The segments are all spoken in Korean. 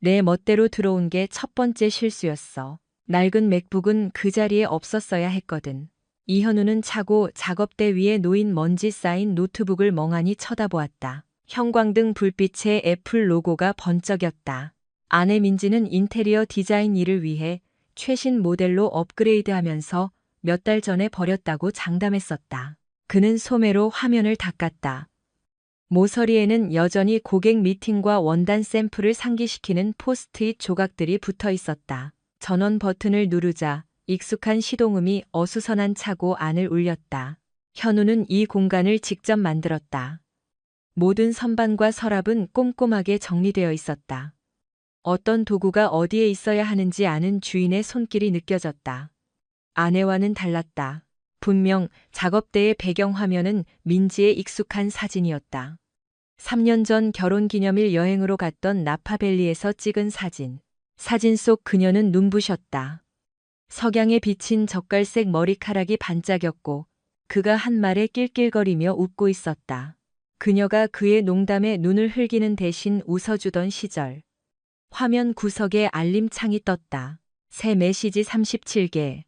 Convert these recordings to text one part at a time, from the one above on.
내 멋대로 들어온 게 첫 번째 실수였어. 낡은 맥북은 그 자리에 없었어야 했거든. 이현우는 차고 작업대 위에 놓인 먼지 쌓인 노트북을 멍하니 쳐다보았다. 형광등 불빛에 애플 로고가 번쩍였다. 아내 민지는 인테리어 디자인 일을 위해 최신 모델로 업그레이드하면서 몇 달 전에 버렸다고 장담했었다. 그는 소매로 화면을 닦았다. 모서리에는 여전히 고객 미팅과 원단 샘플을 상기시키는 포스트잇 조각들이 붙어 있었다. 전원 버튼을 누르자 익숙한 시동음이 어수선한 차고 안을 울렸다. 현우는 이 공간을 직접 만들었다. 모든 선반과 서랍은 꼼꼼하게 정리되어 있었다. 어떤 도구가 어디에 있어야 하는지 아는 주인의 손길이 느껴졌다. 아내와는 달랐다. 분명 작업대의 배경화면은 민지의 익숙한 사진이었다. 3년 전 결혼기념일 여행으로 갔던 나파밸리에서 찍은 사진. 사진 속 그녀는 눈부셨다. 석양에 비친 젓갈색 머리카락이 반짝였고 그가 한 말에 낄낄거리며 웃고 있었다. 그녀가 그의 농담에 눈을 흘기는 대신 웃어주던 시절. 화면 구석에 알림창이 떴다. 새 메시지 37개.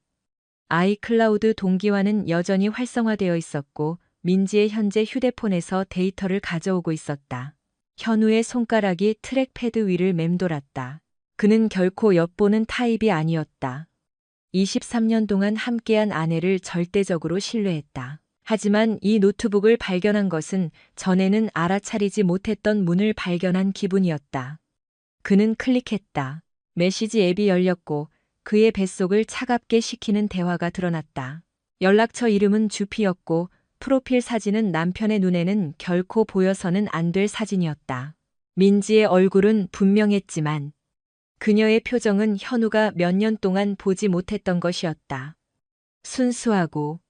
아이클라우드 동기화는 여전히 활성화되어 있었고 민지의 현재 휴대폰에서 데이터를 가져오고 있었다. 현우의 손가락이 트랙패드 위를 맴돌았다. 그는 결코 엿보는 타입이 아니었다. 23년 동안 함께한 아내를 절대적으로 신뢰했다. 하지만 이 노트북을 발견한 것은 전에는 알아차리지 못했던 문을 발견한 기분이었다. 그는 클릭했다. 메시지 앱이 열렸고 그의 뱃속을 차갑게 식히는 대화가 드러났다. 연락처 이름은 주피였고 프로필 사진은 남편의 눈에는 결코 보여서는 안 될 사진이었다. 민지의 얼굴은 분명했지만 그녀의 표정은 현우가 몇 년 동안 보지 못했던 것이었다. 순수하고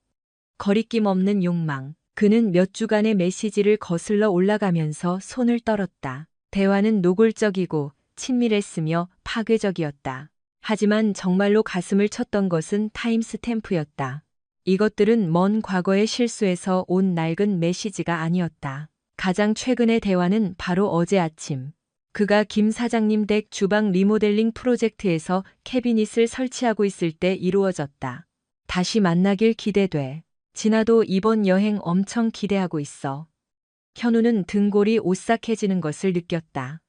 거리낌 없는 욕망. 그는 몇 주간의 메시지를 거슬러 올라가면서 손을 떨었다. 대화는 노골적이고 친밀했으며 파괴적이었다. 하지만 정말로 가슴을 쳤던 것은 타임스탬프였다. 이것들은 먼 과거의 실수에서 온 낡은 메시지가 아니었다. 가장 최근의 대화는 바로 어제 아침. 그가 김 사장님 댁 주방 리모델링 프로젝트에서 캐비닛을 설치하고 있을 때 이루어졌다. 다시 만나길 기대돼. 진아도 이번 여행 엄청 기대하고 있어. 현우는 등골이 오싹해지는 것을 느꼈다.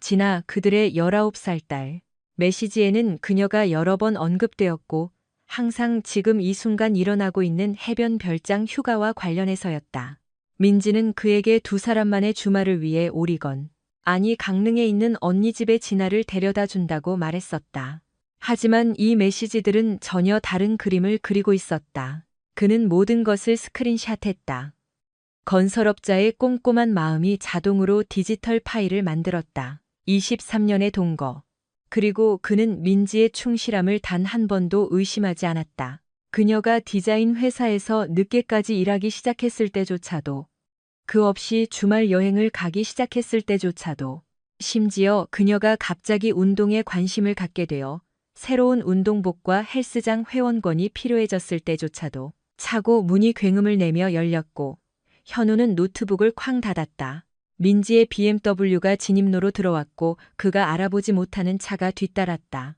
진아, 그들의 19살 딸. 메시지에는 그녀가 여러 번 언급되었고 항상 지금 이 순간 일어나고 있는 해변 별장 휴가와 관련해서였다. 민지는 그에게 두 사람만의 주말을 위해 오리건, 아니 강릉에 있는 언니 집에 진아를 데려다 준다고 말했었다. 하지만 이 메시지들은 전혀 다른 그림을 그리고 있었다. 그는 모든 것을 스크린샷했다. 건설업자의 꼼꼼한 마음이 자동으로 디지털 파일을 만들었다. 23년의 동거. 그리고 그는 민지의 충실함을 단 한 번도 의심하지 않았다. 그녀가 디자인 회사에서 늦게까지 일하기 시작했을 때조차도, 그 없이 주말 여행을 가기 시작했을 때조차도, 심지어 그녀가 갑자기 운동에 관심을 갖게 되어 새로운 운동복과 헬스장 회원권이 필요해졌을 때조차도 차고 문이 굉음을 내며 열렸고 현우는 노트북을 쾅 닫았다. 민지의 BMW가 진입로로 들어왔고 그가 알아보지 못하는 차가 뒤따랐다.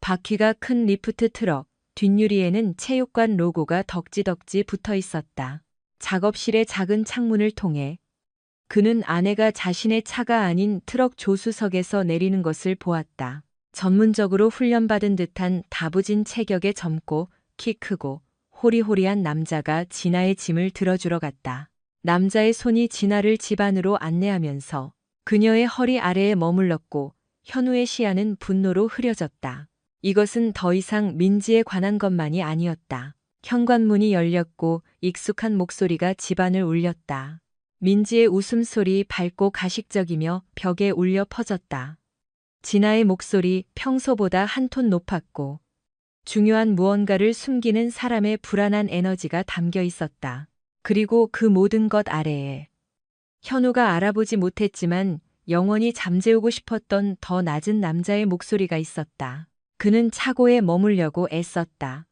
바퀴가 큰 리프트 트럭, 뒷유리에는 체육관 로고가 덕지덕지 붙어 있었다. 작업실의 작은 창문을 통해 그는 아내가 자신의 차가 아닌 트럭 조수석에서 내리는 것을 보았다. 전문적으로 훈련받은 듯한 다부진 체격의 젊고 키 크고 호리호리한 남자가 진아의 짐을 들어주러 갔다. 남자의 손이 진아를 집 안으로 안내하면서 그녀의 허리 아래에 머물렀고 현우의 시야는 분노로 흐려졌다. 이것은 더 이상 민지에 관한 것만이 아니었다. 현관문이 열렸고 익숙한 목소리가 집안을 울렸다. 민지의 웃음소리 밝고 가식적이며 벽에 울려 퍼졌다. 진아의 목소리 평소보다 한 톤 높았고 중요한 무언가를 숨기는 사람의 불안한 에너지가 담겨 있었다. 그리고 그 모든 것 아래에 현우가 알아보지 못했지만 영원히 잠재우고 싶었던 더 낮은 남자의 목소리가 있었다. 그는 차고에 머물려고 애썼다.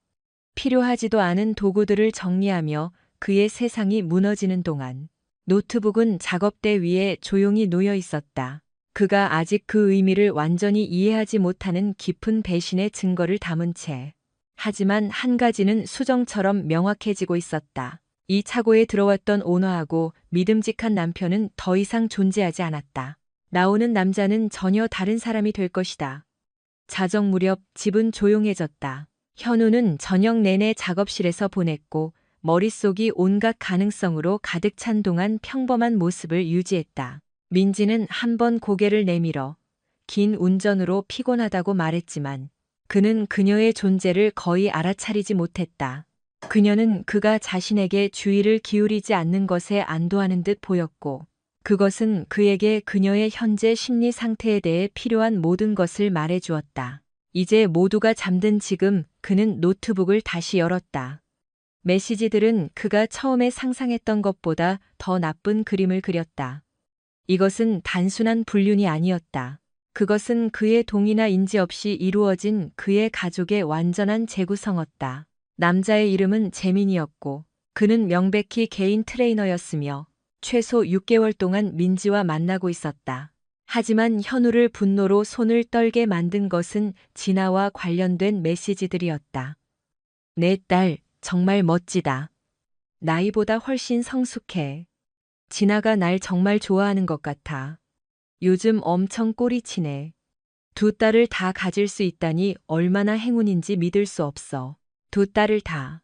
필요하지도 않은 도구들을 정리하며 그의 세상이 무너지는 동안 노트북은 작업대 위에 조용히 놓여 있었다. 그가 아직 그 의미를 완전히 이해하지 못하는 깊은 배신의 증거를 담은 채. 하지만 한 가지는 수정처럼 명확해지고 있었다. 이 차고에 들어왔던 온화하고 믿음직한 남편은 더 이상 존재하지 않았다. 나오는 남자는 전혀 다른 사람이 될 것이다. 자정 무렵 집은 조용해졌다. 현우는 저녁 내내 작업실에서 보냈고 머릿속이 온갖 가능성으로 가득 찬 동안 평범한 모습을 유지했다. 민지는 한 번 고개를 내밀어 긴 운전으로 피곤하다고 말했지만 그는 그녀의 존재를 거의 알아차리지 못했다. 그녀는 그가 자신에게 주의를 기울이지 않는 것에 안도하는 듯 보였고 그것은 그에게 그녀의 현재 심리 상태에 대해 필요한 모든 것을 말해주었다. 이제 모두가 잠든 지금 그는 노트북을 다시 열었다. 메시지들은 그가 처음에 상상했던 것보다 더 나쁜 그림을 그렸다. 이것은 단순한 불륜이 아니었다. 그것은 그의 동의나 인지 없이 이루어진 그의 가족의 완전한 재구성이었다. 남자의 이름은 재민이었고 그는 명백히 개인 트레이너였으며 최소 6개월 동안 민지와 만나고 있었다. 하지만 현우를 분노로 손을 떨게 만든 것은 진아와 관련된 메시지들이었다. 내 딸, 정말 멋지다. 나이보다 훨씬 성숙해. 진아가 날 정말 좋아하는 것 같아. 요즘 엄청 꼬리치네. 두 딸을 다 가질 수 있다니 얼마나 행운인지 믿을 수 없어. 두 딸을 다.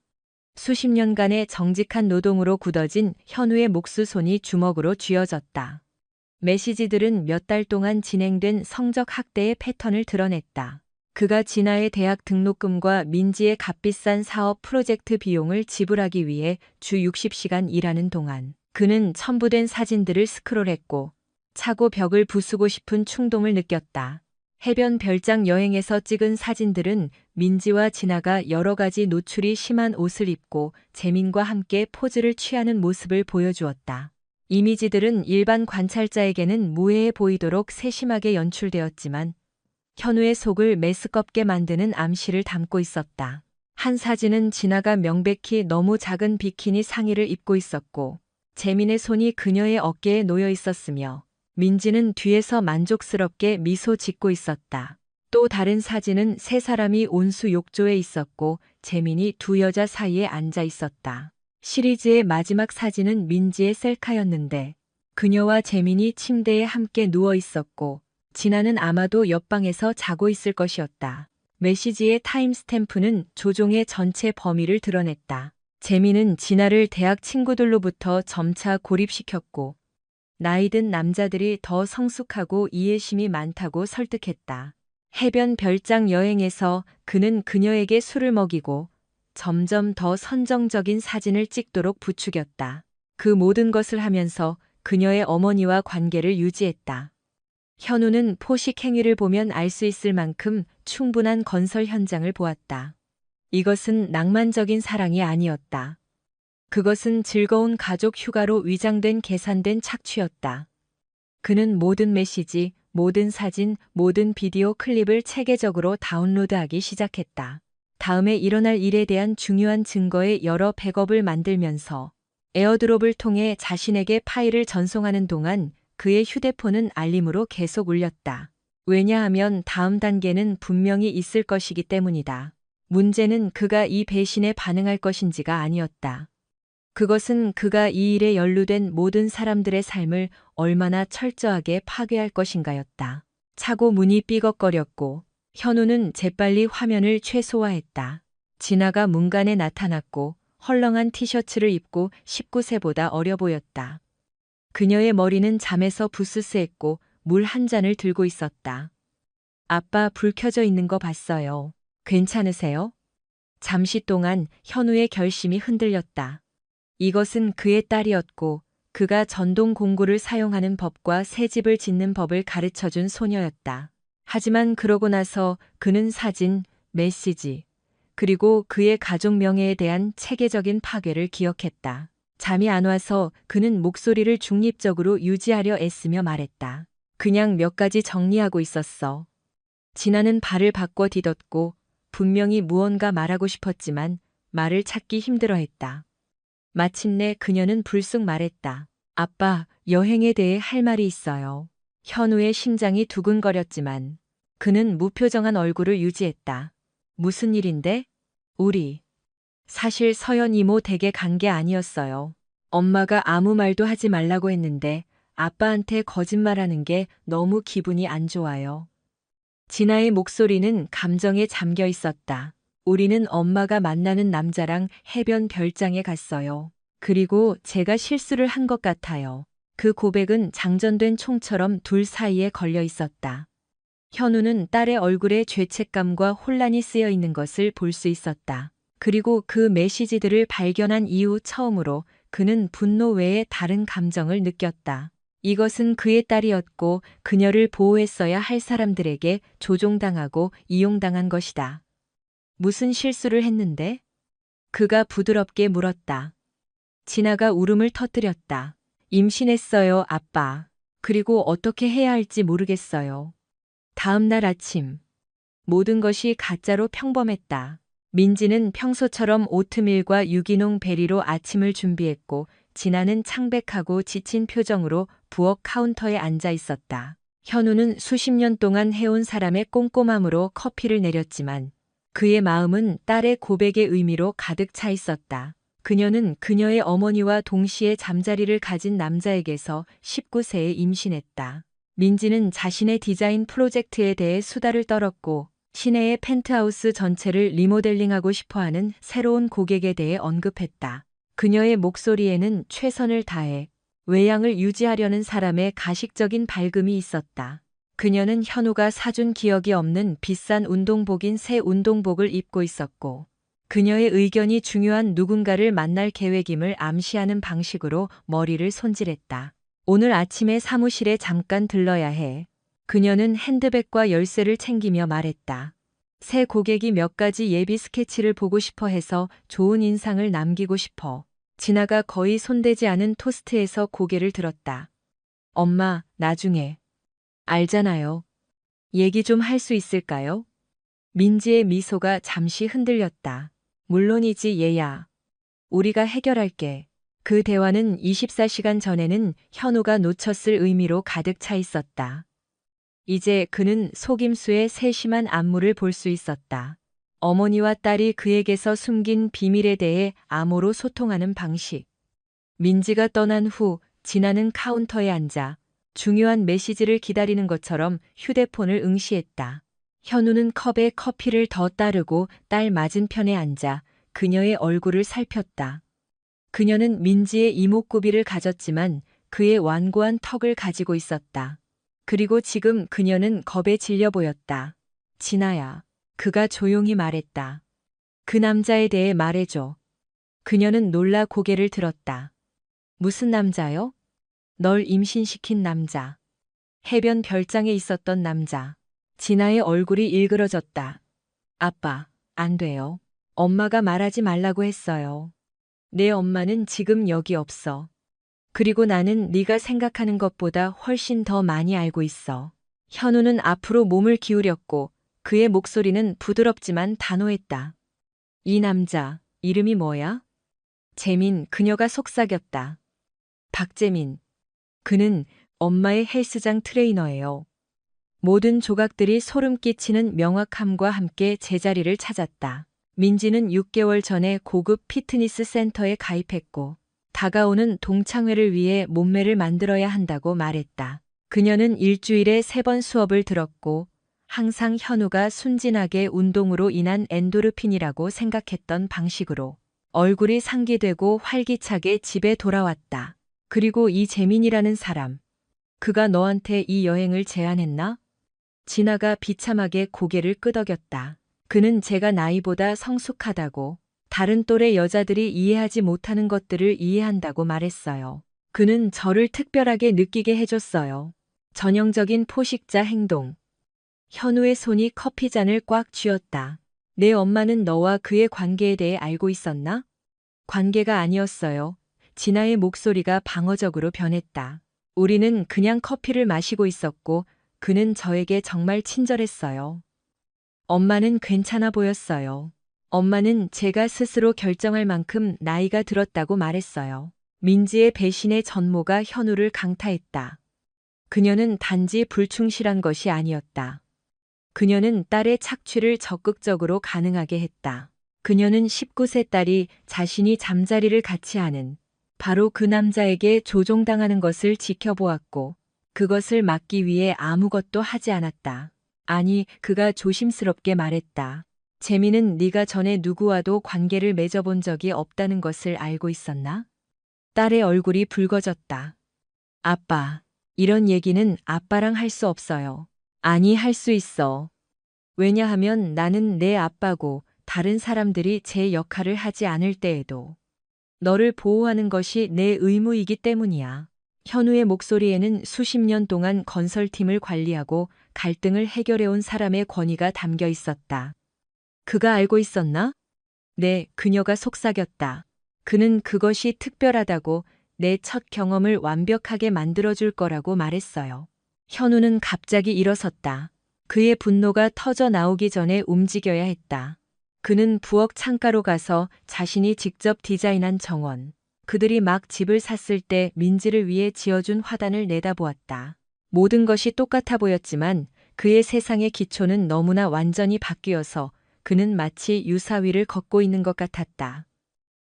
수십 년간의 정직한 노동으로 굳어진 현우의 목수손이 주먹으로 쥐어졌다. 메시지들은 몇 달 동안 진행된 성적 학대의 패턴을 드러냈다. 그가 진아의 대학 등록금과 민지의 값비싼 사업 프로젝트 비용을 지불하기 위해 주 60시간 일하는 동안 그는 첨부된 사진들을 스크롤했고 차고 벽을 부수고 싶은 충동을 느꼈다. 해변 별장 여행에서 찍은 사진들은 민지와 진아가 여러 가지 노출이 심한 옷을 입고 재민과 함께 포즈를 취하는 모습을 보여주었다. 이미지들은 일반 관찰자에게는 무해해 보이도록 세심하게 연출되었지만 현우의 속을 메스껍게 만드는 암시를 담고 있었다. 한 사진은 진아가 명백히 너무 작은 비키니 상의를 입고 있었고 재민의 손이 그녀의 어깨에 놓여 있었으며 민지는 뒤에서 만족스럽게 미소 짓고 있었다. 또 다른 사진은 세 사람이 온수 욕조에 있었고 재민이 두 여자 사이에 앉아 있었다. 시리즈의 마지막 사진은 민지의 셀카였는데 그녀와 재민이 침대에 함께 누워 있었고 진아는 아마도 옆방에서 자고 있을 것이었다. 메시지의 타임스탬프는 조종의 전체 범위를 드러냈다. 재민은 진아를 대학 친구들로부터 점차 고립시켰고 나이든 남자들이 더 성숙하고 이해심이 많다고 설득했다. 해변 별장 여행에서 그는 그녀에게 술을 먹이고 점점 더 선정적인 사진을 찍도록 부추겼다. 그 모든 것을 하면서 그녀의 어머니와 관계를 유지했다. 현우는 포식 행위를 보면 알 수 있을 만큼 충분한 건설 현장을 보았다. 이것은 낭만적인 사랑이 아니었다. 그것은 즐거운 가족 휴가로 위장된 계산된 착취였다. 그는 모든 메시지, 모든 사진, 모든 비디오 클립을 체계적으로 다운로드하기 시작했다. 다음에 일어날 일에 대한 중요한 증거의 여러 백업을 만들면서 에어드롭을 통해 자신에게 파일을 전송하는 동안 그의 휴대폰은 알림으로 계속 울렸다. 왜냐하면 다음 단계는 분명히 있을 것이기 때문이다. 문제는 그가 이 배신에 반응할 것인지가 아니었다. 그것은 그가 이 일에 연루된 모든 사람들의 삶을 얼마나 철저하게 파괴할 것인가였다. 차고 문이 삐걱거렸고 현우는 재빨리 화면을 최소화했다. 진아가 문간에 나타났고 헐렁한 티셔츠를 입고 19세보다 어려 보였다. 그녀의 머리는 잠에서 부스스했고 물 한 잔을 들고 있었다. 아빠 불 켜져 있는 거 봤어요. 괜찮으세요? 잠시 동안 현우의 결심이 흔들렸다. 이것은 그의 딸이었고 그가 전동 공구를 사용하는 법과 새 집을 짓는 법을 가르쳐준 소녀였다. 하지만 그러고 나서 그는 사진, 메시지, 그리고 그의 가족 명예에 대한 체계적인 파괴를 기억했다. 잠이 안 와서 그는 목소리를 중립적으로 유지하려 애쓰며 말했다. 그냥 몇 가지 정리하고 있었어. 진아는 발을 바꿔 디뎠고 분명히 무언가 말하고 싶었지만 말을 찾기 힘들어했다. 마침내 그녀는 불쑥 말했다. 아빠, 여행에 대해 할 말이 있어요. 현우의 심장이 두근거렸지만 그는 무표정한 얼굴을 유지했다. 무슨 일인데? 우리. 사실 서연 이모 댁에 간 게 아니었어요. 엄마가 아무 말도 하지 말라고 했는데 아빠한테 거짓말하는 게 너무 기분이 안 좋아요. 진아의 목소리는 감정에 잠겨 있었다. 우리는 엄마가 만나는 남자랑 해변 별장에 갔어요. 그리고 제가 실수를 한 것 같아요. 그 고백은 장전된 총처럼 둘 사이에 걸려 있었다. 현우는 딸의 얼굴에 죄책감과 혼란이 쓰여 있는 것을 볼 수 있었다. 그리고 그 메시지들을 발견한 이후 처음으로 그는 분노 외에 다른 감정을 느꼈다. 이것은 그의 딸이었고 그녀를 보호했어야 할 사람들에게 조종당하고 이용당한 것이다. 무슨 실수를 했는데? 그가 부드럽게 물었다. 진아가 울음을 터뜨렸다. 임신했어요, 아빠. 그리고 어떻게 해야 할지 모르겠어요. 다음 날 아침. 모든 것이 가짜로 평범했다. 민지는 평소처럼 오트밀과 유기농 베리로 아침을 준비했고 진아는 창백하고 지친 표정으로 부엌 카운터에 앉아 있었다. 현우는 수십 년 동안 해온 사람의 꼼꼼함으로 커피를 내렸지만 그의 마음은 딸의 고백의 의미로 가득 차 있었다. 그녀는 그녀의 어머니와 동시에 잠자리를 가진 남자에게서 19세에 임신했다. 민지는 자신의 디자인 프로젝트에 대해 수다를 떨었고 시내의 펜트하우스 전체를 리모델링하고 싶어하는 새로운 고객에 대해 언급했다. 그녀의 목소리에는 최선을 다해 외양을 유지하려는 사람의 가식적인 밝음이 있었다. 그녀는 현우가 사준 기억이 없는 비싼 운동복인 새 운동복을 입고 있었고 그녀의 의견이 중요한 누군가를 만날 계획임을 암시하는 방식으로 머리를 손질했다. 오늘 아침에 사무실에 잠깐 들러야 해. 그녀는 핸드백과 열쇠를 챙기며 말했다. 새 고객이 몇 가지 예비 스케치를 보고 싶어 해서 좋은 인상을 남기고 싶어. 진아가 거의 손대지 않은 토스트에서 고개를 들었다. 엄마, 나중에. 알잖아요. 얘기 좀 할 수 있을까요? 민지의 미소가 잠시 흔들렸다. 물론이지 얘야. 우리가 해결할게. 그 대화는 24시간 전에는 현우가 놓쳤을 의미로 가득 차 있었다. 이제 그는 속임수의 세심한 안무를 볼 수 있었다. 어머니와 딸이 그에게서 숨긴 비밀에 대해 암호로 소통하는 방식. 민지가 떠난 후 진아는 카운터에 앉아 중요한 메시지를 기다리는 것처럼 휴대폰을 응시했다. 현우는 컵에 커피를 더 따르고 딸 맞은편에 앉아 그녀의 얼굴을 살폈다. 그녀는 민지의 이목구비를 가졌지만 그의 완고한 턱을 가지고 있었다. 그리고 지금 그녀는 겁에 질려 보였다. 진아야. 그가 조용히 말했다. 그 남자에 대해 말해줘. 그녀는 놀라 고개를 들었다. 무슨 남자요? 널 임신시킨 남자. 해변 별장에 있었던 남자. 진아의 얼굴이 일그러졌다. 아빠, 안 돼요. 엄마가 말하지 말라고 했어요. 내 엄마는 지금 여기 없어. 그리고 나는 네가 생각하는 것보다 훨씬 더 많이 알고 있어. 현우는 앞으로 몸을 기울였고 그의 목소리는 부드럽지만 단호했다. 이 남자, 이름이 뭐야? 재민, 그녀가 속삭였다. 박재민. 그는 엄마의 헬스장 트레이너예요. 모든 조각들이 소름 끼치는 명확함과 함께 제자리를 찾았다. 민지는 6개월 전에 고급 피트니스 센터에 가입했고 다가오는 동창회를 위해 몸매를 만들어야 한다고 말했다. 그녀는 일주일에 3번 수업을 들었고 항상 현우가 순진하게 운동으로 인한 엔도르핀이라고 생각했던 방식으로 얼굴이 상기되고 활기차게 집에 돌아왔다. 그리고 이 재민이라는 사람. 그가 너한테 이 여행을 제안했나? 진아가 비참하게 고개를 끄덕였다. 그는 제가 나이보다 성숙하다고 다른 또래 여자들이 이해하지 못하는 것들을 이해한다고 말했어요. 그는 저를 특별하게 느끼게 해줬어요. 전형적인 포식자 행동. 현우의 손이 커피잔을 꽉 쥐었다. 내 엄마는 너와 그의 관계에 대해 알고 있었나? 관계가 아니었어요. 진아의 목소리가 방어적으로 변했다. 우리는 그냥 커피를 마시고 있었고 그는 저에게 정말 친절했어요. 엄마는 괜찮아 보였어요. 엄마는 제가 스스로 결정할 만큼 나이가 들었다고 말했어요. 민지의 배신의 전모가 현우를 강타했다. 그녀는 단지 불충실한 것이 아니었다. 그녀는 딸의 착취를 적극적으로 가능하게 했다. 그녀는 19세 딸이 자신이 잠자리를 같이 하는 바로 그 남자에게 조종당하는 것을 지켜보았고 그것을 막기 위해 아무것도 하지 않았다. 아니, 그가 조심스럽게 말했다. 재미는 네가 전에 누구와도 관계를 맺어본 적이 없다는 것을 알고 있었나? 딸의 얼굴이 붉어졌다. 아빠, 이런 얘기는 아빠랑 할 수 없어요. 아니, 할 수 있어. 왜냐하면 나는 내 아빠고 다른 사람들이 제 역할을 하지 않을 때에도 너를 보호하는 것이 내 의무이기 때문이야. 현우의 목소리에는 수십 년 동안 건설팀을 관리하고 갈등을 해결해온 사람의 권위가 담겨 있었다. 그가 알고 있었나? 네, 그녀가 속삭였다. 그는 그것이 특별하다고 내 첫 경험을 완벽하게 만들어줄 거라고 말했어요. 현우는 갑자기 일어섰다. 그의 분노가 터져 나오기 전에 움직여야 했다. 그는 부엌 창가로 가서 자신이 직접 디자인한 정원, 그들이 막 집을 샀을 때 민지를 위해 지어준 화단을 내다보았다. 모든 것이 똑같아 보였지만 그의 세상의 기초는 너무나 완전히 바뀌어서 그는 마치 유사위를 걷고 있는 것 같았다.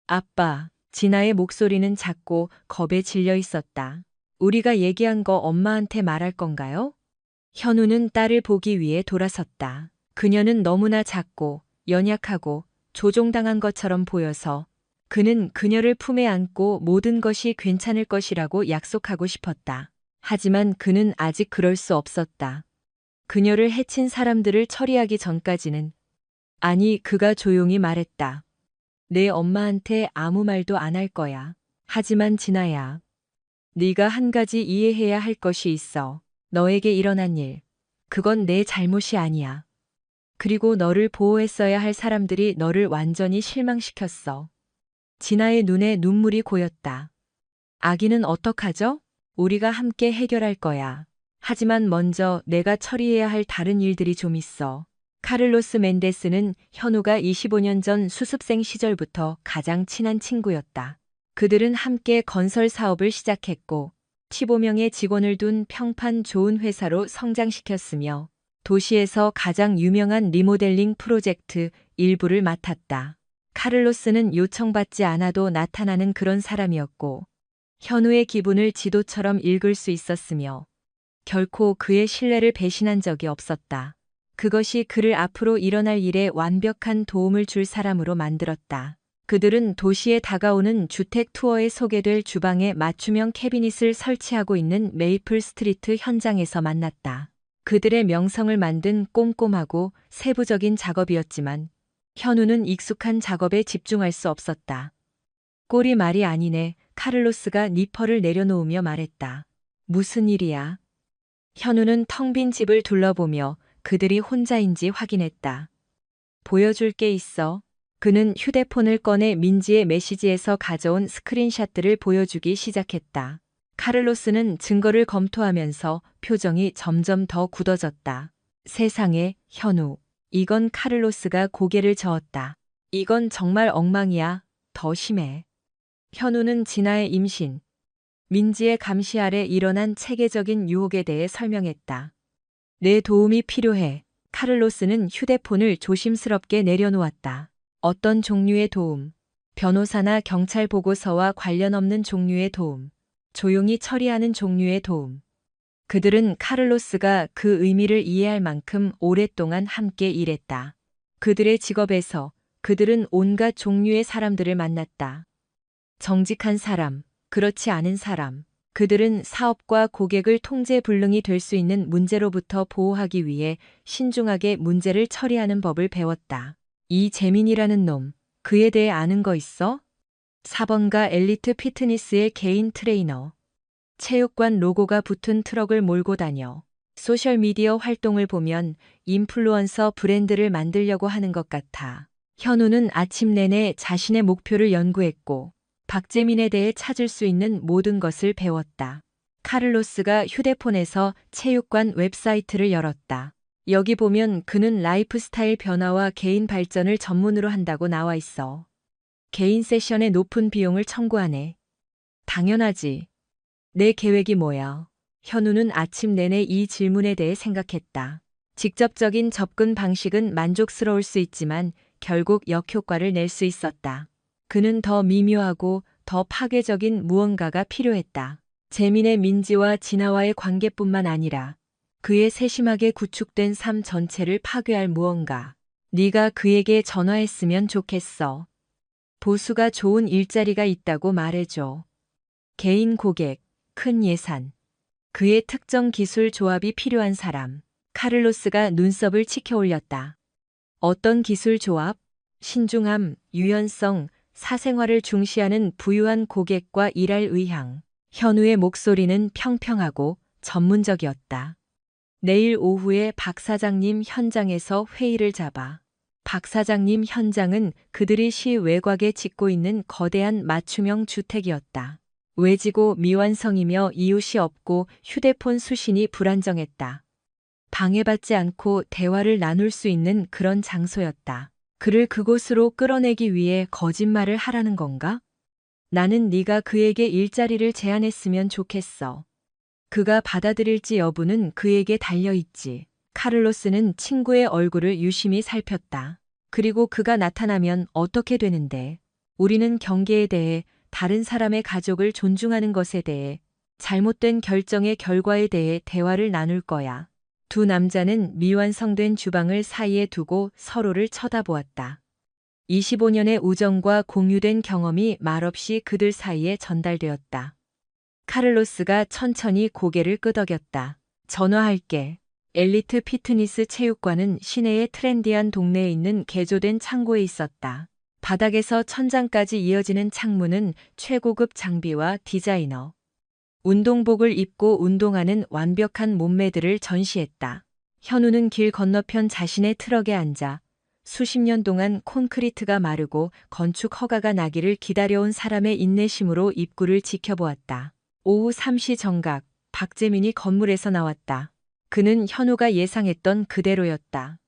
아빠, 진아의 목소리는 작고 겁에 질려 있었다. 우리가 얘기한 거 엄마한테 말할 건가요? 현우는 딸을 보기 위해 돌아섰다. 그녀는 너무나 작고 연약하고 조종당한 것처럼 보여서 그는 그녀를 품에 안고 모든 것이 괜찮을 것이라고 약속하고 싶었다. 하지만 그는 아직 그럴 수 없었다. 그녀를 해친 사람들을 처리하기 전까지는. 아니, 그가 조용히 말했다. 내 엄마한테 아무 말도 안 할 거야. 하지만 진아야, 네가 한 가지 이해해야 할 것이 있어. 너에게 일어난 일, 그건 내 잘못이 아니야. 그리고 너를 보호했어야 할 사람들이 너를 완전히 실망시켰어. 진아의 눈에 눈물이 고였다. 아기는 어떡하죠? 우리가 함께 해결할 거야. 하지만 먼저 내가 처리해야 할 다른 일들이 좀 있어. 카를로스 멘데스는 현우가 25년 전 수습생 시절부터 가장 친한 친구였다. 그들은 함께 건설 사업을 시작했고 15명의 직원을 둔 평판 좋은 회사로 성장시켰으며 도시에서 가장 유명한 리모델링 프로젝트 일부를 맡았다. 카를로스는 요청받지 않아도 나타나는 그런 사람이었고 현우의 기분을 지도처럼 읽을 수 있었으며 결코 그의 신뢰를 배신한 적이 없었다. 그것이 그를 앞으로 일어날 일에 완벽한 도움을 줄 사람으로 만들었다. 그들은 도시에 다가오는 주택 투어에 소개될 주방에 맞춤형 캐비닛을 설치하고 있는 메이플 스트리트 현장에서 만났다. 그들의 명성을 만든 꼼꼼하고 세부적인 작업이었지만 현우는 익숙한 작업에 집중할 수 없었다. 꼴이 말이 아니네. 카를로스가 니퍼를 내려놓으며 말했다. 무슨 일이야? 현우는 텅 빈 집을 둘러보며 그들이 혼자인지 확인했다. 보여줄 게 있어. 그는 휴대폰을 꺼내 민지의 메시지에서 가져온 스크린샷들을 보여주기 시작했다. 카를로스는 증거를 검토하면서 표정이 점점 더 굳어졌다. 세상에, 현우. 이건 카를로스가 고개를 저었다. 이건 정말 엉망이야. 더 심해. 현우는 진아의 임신, 민지의 감시 아래 일어난 체계적인 유혹에 대해 설명했다. 내 도움이 필요해. 카를로스는 휴대폰을 조심스럽게 내려놓았다. 어떤 종류의 도움? 변호사나 경찰 보고서와 관련 없는 종류의 도움. 조용히 처리하는 종류의 도움. 그들은 카를로스가 그 의미를 이해할 만큼 오랫동안 함께 일했다. 그들의 직업에서 그들은 온갖 종류의 사람들을 만났다. 정직한 사람, 그렇지 않은 사람. 그들은 사업과 고객을 통제불능이 될 수 있는 문제로부터 보호하기 위해 신중하게 문제를 처리하는 법을 배웠다. 이 재민이라는 놈, 그에 대해 아는 거 있어? 사번가 엘리트 피트니스의 개인 트레이너. 체육관 로고가 붙은 트럭을 몰고 다녀. 소셜미디어 활동을 보면 인플루언서 브랜드를 만들려고 하는 것 같아. 현우는 아침 내내 자신의 목표를 연구했고 박재민에 대해 찾을 수 있는 모든 것을 배웠다. 카를로스가 휴대폰에서 체육관 웹사이트를 열었다. 여기 보면 그는 라이프스타일 변화와 개인 발전을 전문으로 한다고 나와 있어. 개인 세션에 높은 비용을 청구하네. 당연하지. 내 계획이 뭐야? 현우는 아침 내내 이 질문에 대해 생각했다. 직접적인 접근 방식은 만족스러울 수 있지만 결국 역효과를 낼 수 있었다. 그는 더 미묘하고 더 파괴적인 무언가가 필요했다. 재민의 민지와 진아와의 관계뿐만 아니라 그의 세심하게 구축된 삶 전체를 파괴할 무언가. 네가 그에게 전화했으면 좋겠어. 보수가 좋은 일자리가 있다고 말해줘. 개인 고객, 큰 예산. 그의 특정 기술 조합이 필요한 사람. 카를로스가 눈썹을 치켜 올렸다. 어떤 기술 조합? 신중함, 유연성, 사생활을 중시하는 부유한 고객과 일할 의향. 현우의 목소리는 평평하고 전문적이었다. 내일 오후에 박 사장님 현장에서 회의를 잡아. 박 사장님 현장은 그들이 시 외곽에 짓고 있는 거대한 맞춤형 주택이었다. 외지고 미완성이며 이웃이 없고 휴대폰 수신이 불안정했다. 방해받지 않고 대화를 나눌 수 있는 그런 장소였다. 그를 그곳으로 끌어내기 위해 거짓말을 하라는 건가? 나는 네가 그에게 일자리를 제안했으면 좋겠어. 그가 받아들일지 여부는 그에게 달려있지. 카를로스는 친구의 얼굴을 유심히 살폈다. 그리고 그가 나타나면 어떻게 되는데? 우리는 경계에 대해, 다른 사람의 가족을 존중하는 것에 대해, 잘못된 결정의 결과에 대해 대화를 나눌 거야. 두 남자는 미완성된 주방을 사이에 두고 서로를 쳐다보았다. 25년의 우정과 공유된 경험이 말없이 그들 사이에 전달되었다. 카를로스가 천천히 고개를 끄덕였다. 전화할게. 엘리트 피트니스 체육관은 시내의 트렌디한 동네에 있는 개조된 창고에 있었다. 바닥에서 천장까지 이어지는 창문은 최고급 장비와 디자이너. 운동복을 입고 운동하는 완벽한 몸매들을 전시했다. 현우는 길 건너편 자신의 트럭에 앉아 수십 년 동안 콘크리트가 마르고 건축 허가가 나기를 기다려온 사람의 인내심으로 입구를 지켜보았다. 오후 3시 정각, 박재민이 건물에서 나왔다. 그는 현우가 예상했던 그대로였다.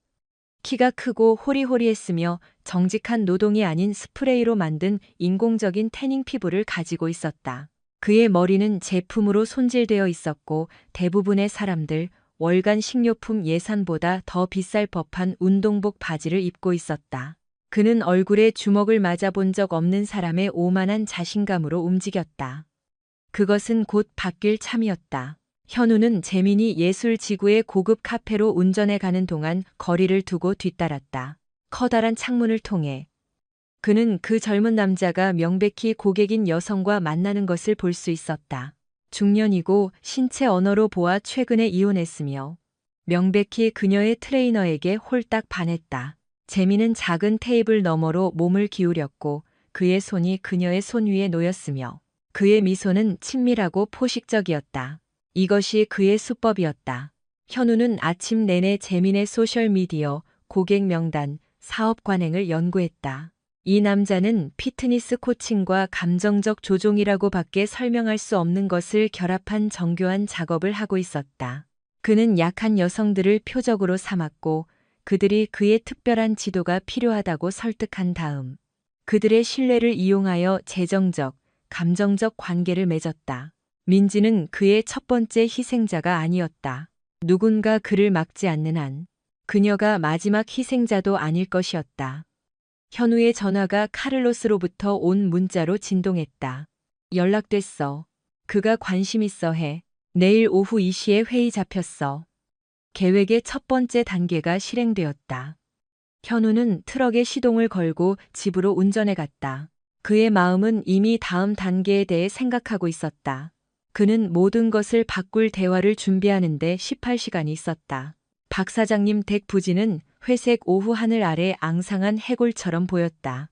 키가 크고 호리호리했으며 정직한 노동이 아닌 스프레이로 만든 인공적인 태닝 피부를 가지고 있었다. 그의 머리는 제품으로 손질되어 있었고 대부분의 사람들, 월간 식료품 예산보다 더 비쌀 법한 운동복 바지를 입고 있었다. 그는 얼굴에 주먹을 맞아본 적 없는 사람의 오만한 자신감으로 움직였다. 그것은 곧 바뀔 참이었다. 현우는 재민이 예술지구의 고급 카페로 운전해 가는 동안 거리를 두고 뒤따랐다. 커다란 창문을 통해 그는 그 젊은 남자가 명백히 고객인 여성과 만나는 것을 볼 수 있었다. 중년이고 신체 언어로 보아 최근에 이혼했으며 명백히 그녀의 트레이너에게 홀딱 반했다. 재민은 작은 테이블 너머로 몸을 기울였고 그의 손이 그녀의 손 위에 놓였으며 그의 미소는 친밀하고 포식적이었다. 이것이 그의 수법이었다. 현우는 아침 내내 재민의 소셜미디어, 고객 명단, 사업 관행을 연구했다. 이 남자는 피트니스 코칭과 감정적 조종이라고 밖에 설명할 수 없는 것을 결합한 정교한 작업을 하고 있었다. 그는 약한 여성들을 표적으로 삼았고 그들이 그의 특별한 지도가 필요하다고 설득한 다음 그들의 신뢰를 이용하여 재정적, 감정적 관계를 맺었다. 민지는 그의 첫 번째 희생자가 아니었다. 누군가 그를 막지 않는 한 그녀가 마지막 희생자도 아닐 것이었다. 현우의 전화가 카를로스로부터 온 문자로 진동했다. 연락됐어. 그가 관심 있어 해. 내일 오후 2시에 회의 잡혔어. 계획의 첫 번째 단계가 실행되었다. 현우는 트럭에 시동을 걸고 집으로 운전해 갔다. 그의 마음은 이미 다음 단계에 대해 생각하고 있었다. 그는 모든 것을 바꿀 대화를 준비하는데 18시간이 있었다. 박 사장님 댁 부지는 회색 오후 하늘 아래 앙상한 해골처럼 보였다.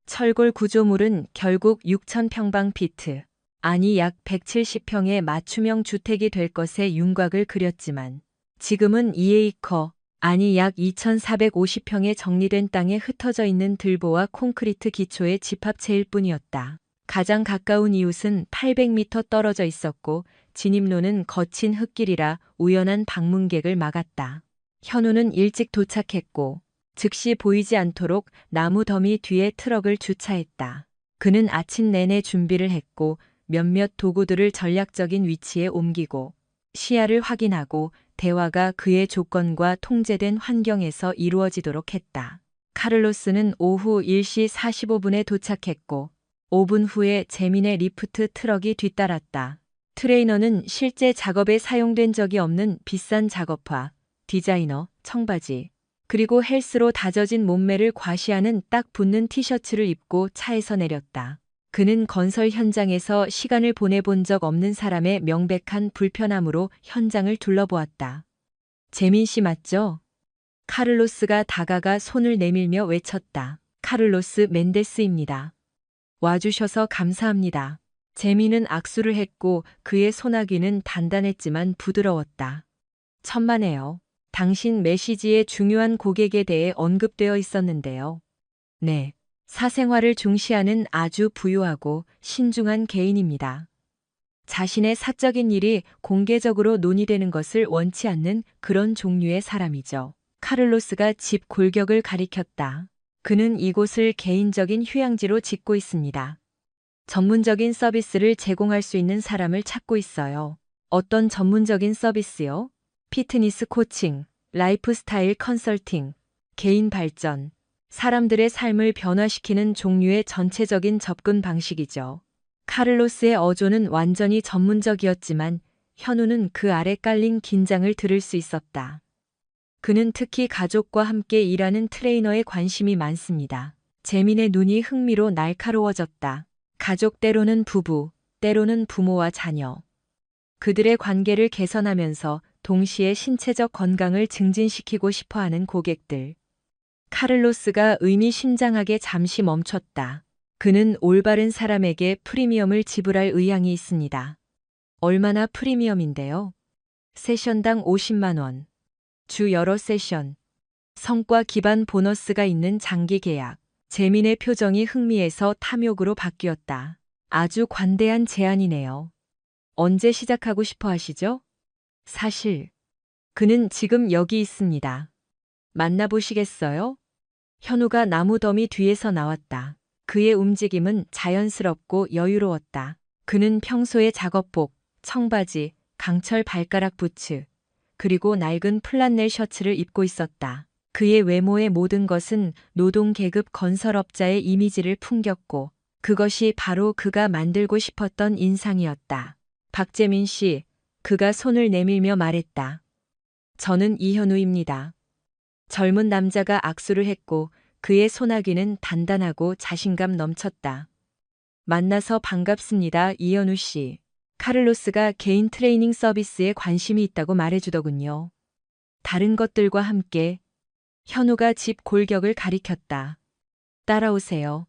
철골 구조물은 결국 6,000평방피트, 아니 약 170평의 맞춤형 주택이 될 것의 윤곽을 그렸지만 지금은 2에이커, 아니 약 2,450평의 정리된 땅에 흩어져 있는 들보와 콘크리트 기초의 집합체일 뿐이었다. 가장 가까운 이웃은 800m 떨어져 있었고 진입로는 거친 흙길이라 우연한 방문객을 막았다. 현우는 일찍 도착했고 즉시 보이지 않도록 나무 더미 뒤에 트럭을 주차했다. 그는 아침 내내 준비를 했고 몇몇 도구들을 전략적인 위치에 옮기고 시야를 확인하고 대화가 그의 조건과 통제된 환경에서 이루어지도록 했다. 카를로스는 오후 1시 45분에 도착했고 5분 후에 재민의 리프트 트럭이 뒤따랐다. 트레이너는 실제 작업에 사용된 적이 없는 비싼 작업화, 디자이너, 청바지, 그리고 헬스로 다져진 몸매를 과시하는 딱 붙는 티셔츠를 입고 차에서 내렸다. 그는 건설 현장에서 시간을 보내본 적 없는 사람의 명백한 불편함으로 현장을 둘러보았다. 재민 씨 맞죠? 카를로스가 다가가 손을 내밀며 외쳤다. 카를로스 멘데스입니다. 와주셔서 감사합니다. 재민은 악수를 했고 그의 소나귀는 단단했지만 부드러웠다. 천만에요. 당신 메시지에 중요한 고객에 대해 언급되어 있었는데요. 네. 사생활을 중시하는 아주 부유하고 신중한 개인입니다. 자신의 사적인 일이 공개적으로 논의되는 것을 원치 않는 그런 종류의 사람이죠. 카를로스가 집 골격을 가리켰다. 그는 이곳을 개인적인 휴양지로 짓고 있습니다. 전문적인 서비스를 제공할 수 있는 사람을 찾고 있어요. 어떤 전문적인 서비스요? 피트니스 코칭, 라이프스타일 컨설팅, 개인 발전, 사람들의 삶을 변화시키는 종류의 전체적인 접근 방식이죠. 카를로스의 어조는 완전히 전문적이었지만 현우는 그 아래 깔린 긴장을 들을 수 있었다. 그는 특히 가족과 함께 일하는 트레이너에 관심이 많습니다. 재민의 눈이 흥미로 날카로워졌다. 가족 때로는 부부, 때로는 부모와 자녀. 그들의 관계를 개선하면서 동시에 신체적 건강을 증진시키고 싶어하는 고객들. 카를로스가 의미심장하게 잠시 멈췄다. 그는 올바른 사람에게 프리미엄을 지불할 의향이 있습니다. 얼마나 프리미엄인데요? 세션당 50만 원. 주 여러 세션. 성과 기반 보너스가 있는 장기 계약. 재민의 표정이 흥미에서 탐욕으로 바뀌었다. 아주 관대한 제안이네요. 언제 시작하고 싶어 하시죠? 사실, 그는 지금 여기 있습니다. 만나보시겠어요? 현우가 나무 더미 뒤에서 나왔다. 그의 움직임은 자연스럽고 여유로웠다. 그는 평소에 작업복, 청바지, 강철 발가락 부츠, 그리고 낡은 플란넬 셔츠를 입고 있었다. 그의 외모의 모든 것은 노동 계급 건설업자의 이미지를 풍겼고 그것이 바로 그가 만들고 싶었던 인상이었다. 박재민 씨, 그가 손을 내밀며 말했다. 저는 이현우입니다. 젊은 남자가 악수를 했고 그의 소나귀는 단단하고 자신감 넘쳤다. 만나서 반갑습니다, 이현우 씨. 카를로스가 개인 트레이닝 서비스에 관심이 있다고 말해주더군요. 다른 것들과 함께 현우가 집 골격을 가리켰다. 따라오세요.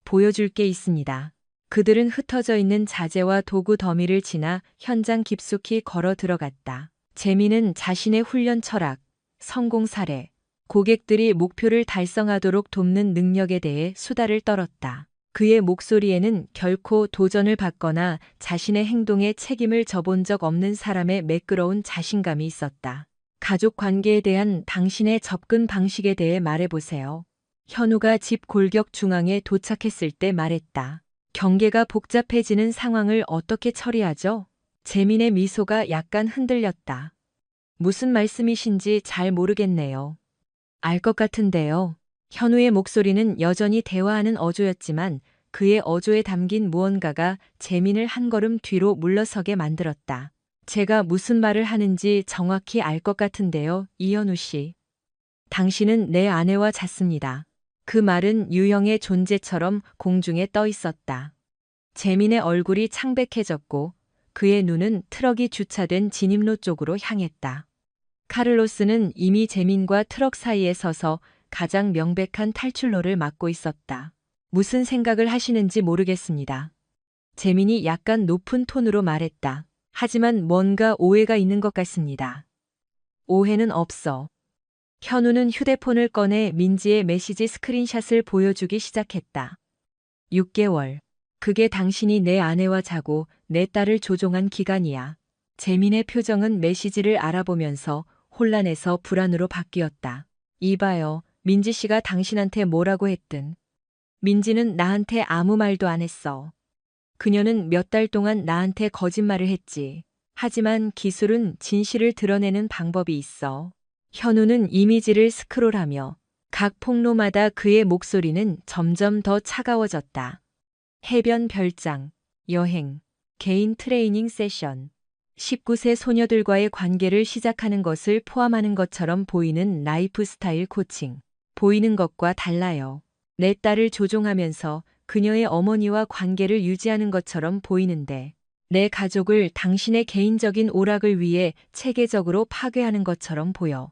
보여줄 게 있습니다. 그들은 흩어져 있는 자재와 도구 더미를 지나 현장 깊숙이 걸어 들어갔다. 재민은 자신의 훈련 철학, 성공 사례, 고객들이 목표를 달성하도록 돕는 능력에 대해 수다를 떨었다. 그의 목소리에는 결코 도전을 받거나 자신의 행동에 책임을 져본 적 없는 사람의 매끄러운 자신감이 있었다. 가족 관계에 대한 당신의 접근 방식에 대해 말해보세요. 현우가 집 골격 중앙에 도착했을 때 말했다. 경계가 복잡해지는 상황을 어떻게 처리하죠? 재민의 미소가 약간 흔들렸다. 무슨 말씀이신지 잘 모르겠네요. 알 것 같은데요. 현우의 목소리는 여전히 대화하는 어조였지만 그의 어조에 담긴 무언가가 재민을 한 걸음 뒤로 물러서게 만들었다. 제가 무슨 말을 하는지 정확히 알 것 같은데요, 이현우 씨. 당신은 내 아내와 잤습니다. 그 말은 유형의 존재처럼 공중에 떠 있었다. 재민의 얼굴이 창백해졌고 그의 눈은 트럭이 주차된 진입로 쪽으로 향했다. 카를로스는 이미 재민과 트럭 사이에 서서 가장 명백한 탈출로를 막고 있었다. 무슨 생각을 하시는지 모르겠습니다. 재민이 약간 높은 톤으로 말했다. 하지만 뭔가 오해가 있는 것 같습니다. 오해는 없어. 현우는 휴대폰을 꺼내 민지의 메시지 스크린샷을 보여주기 시작했다. 6개월. 그게 당신이 내 아내와 자고 내 딸을 조종한 기간이야. 재민의 표정은 메시지를 알아보면서 혼란에서 불안으로 바뀌었다. 이봐요. 민지 씨가 당신한테 뭐라고 했든. 민지는 나한테 아무 말도 안 했어. 그녀는 몇 달 동안 나한테 거짓말을 했지. 하지만 기술은 진실을 드러내는 방법이 있어. 현우는 이미지를 스크롤하며 각 폭로마다 그의 목소리는 점점 더 차가워졌다. 해변 별장, 여행, 개인 트레이닝 세션, 19세 소녀들과의 관계를 시작하는 것을 포함하는 것처럼 보이는 라이프 스타일 코칭. 보이는 것과 달라요. 내 딸을 조종하면서 그녀의 어머니와 관계를 유지하는 것처럼 보이는데 내 가족을 당신의 개인적인 오락을 위해 체계적으로 파괴하는 것처럼 보여.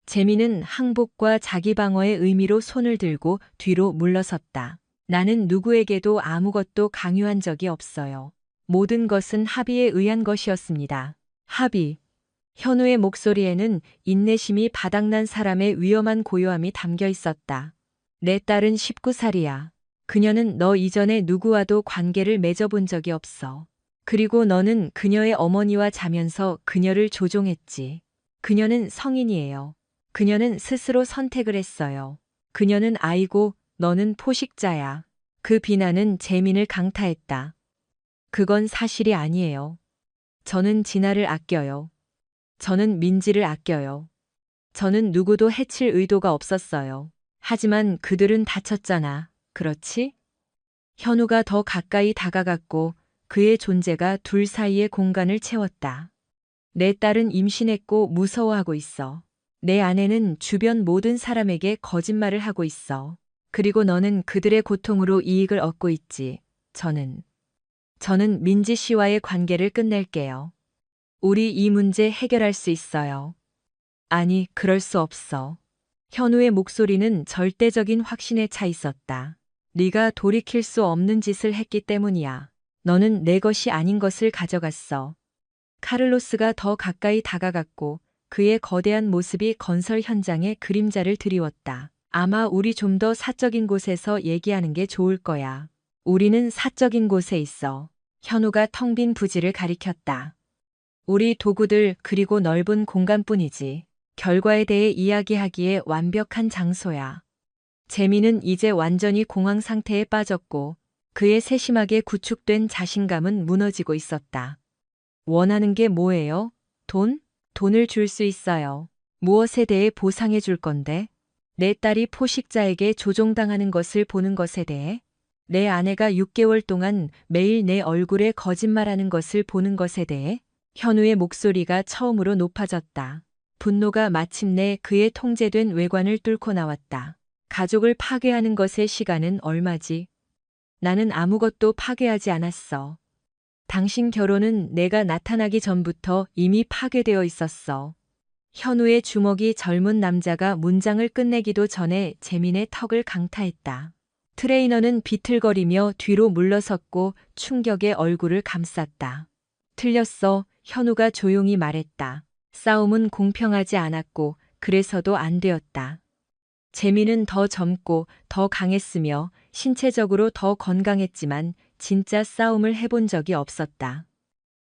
재미는 항복과 자기방어의 의미로 손을 들고 뒤로 물러섰다. 나는 누구에게도 아무것도 강요한 적이 없어요. 모든 것은 합의에 의한 것이었습니다. 합의. 현우의 목소리에는 인내심이 바닥난 사람의 위험한 고요함이 담겨 있었다. 내 딸은 19살이야. 그녀는 너 이전에 누구와도 관계를 맺어본 적이 없어. 그리고 너는 그녀의 어머니와 자면서 그녀를 조종했지. 그녀는 성인이에요. 그녀는 스스로 선택을 했어요. 그녀는 아이고, 너는 포식자야. 그 비난은 재민을 강타했다. 그건 사실이 아니에요. 저는 진아를 아껴요. 저는 민지를 아껴요. 저는 누구도 해칠 의도가 없었어요. 하지만 그들은 다쳤잖아. 그렇지? 현우가 더 가까이 다가갔고 그의 존재가 둘 사이의 공간을 채웠다. 내 딸은 임신했고 무서워하고 있어. 내 아내는 주변 모든 사람에게 거짓말을 하고 있어. 그리고 너는 그들의 고통으로 이익을 얻고 있지. 저는 민지 씨와의 관계를 끝낼게요. 우리 이 문제 해결할 수 있어요. 아니, 그럴 수 없어. 현우의 목소리는 절대적인 확신에 차 있었다. 네가 돌이킬 수 없는 짓을 했기 때문이야. 너는 내 것이 아닌 것을 가져갔어. 카를로스가 더 가까이 다가갔고 그의 거대한 모습이 건설 현장에 그림자를 드리웠다. 아마 우리 좀 더 사적인 곳에서 얘기하는 게 좋을 거야. 우리는 사적인 곳에 있어. 현우가 텅 빈 부지를 가리켰다. 우리 도구들 그리고 넓은 공간뿐이지. 결과에 대해 이야기하기에 완벽한 장소야. 재민은 이제 완전히 공황 상태에 빠졌고 그의 세심하게 구축된 자신감은 무너지고 있었다. 원하는 게 뭐예요? 돈? 돈을 줄 수 있어요. 무엇에 대해 보상해 줄 건데? 내 딸이 포식자에게 조종당하는 것을 보는 것에 대해? 내 아내가 6개월 동안 매일 내 얼굴에 거짓말하는 것을 보는 것에 대해? 현우의 목소리가 처음으로 높아졌다. 분노가 마침내 그의 통제된 외관을 뚫고 나왔다. 가족을 파괴하는 것의 시간은 얼마지? 나는 아무것도 파괴하지 않았어. 당신 결혼은 내가 나타나기 전부터 이미 파괴되어 있었어. 현우의 주먹이 젊은 남자가 문장을 끝내기도 전에 재민의 턱을 강타했다. 트레이너는 비틀거리며 뒤로 물러섰고 충격에 얼굴을 감쌌다. 틀렸어, 현우가 조용히 말했다. 싸움은 공평하지 않았고 그래서도 안 되었다. 재민은 더 젊고 더 강했으며 신체적으로 더 건강했지만 진짜 싸움을 해본 적이 없었다.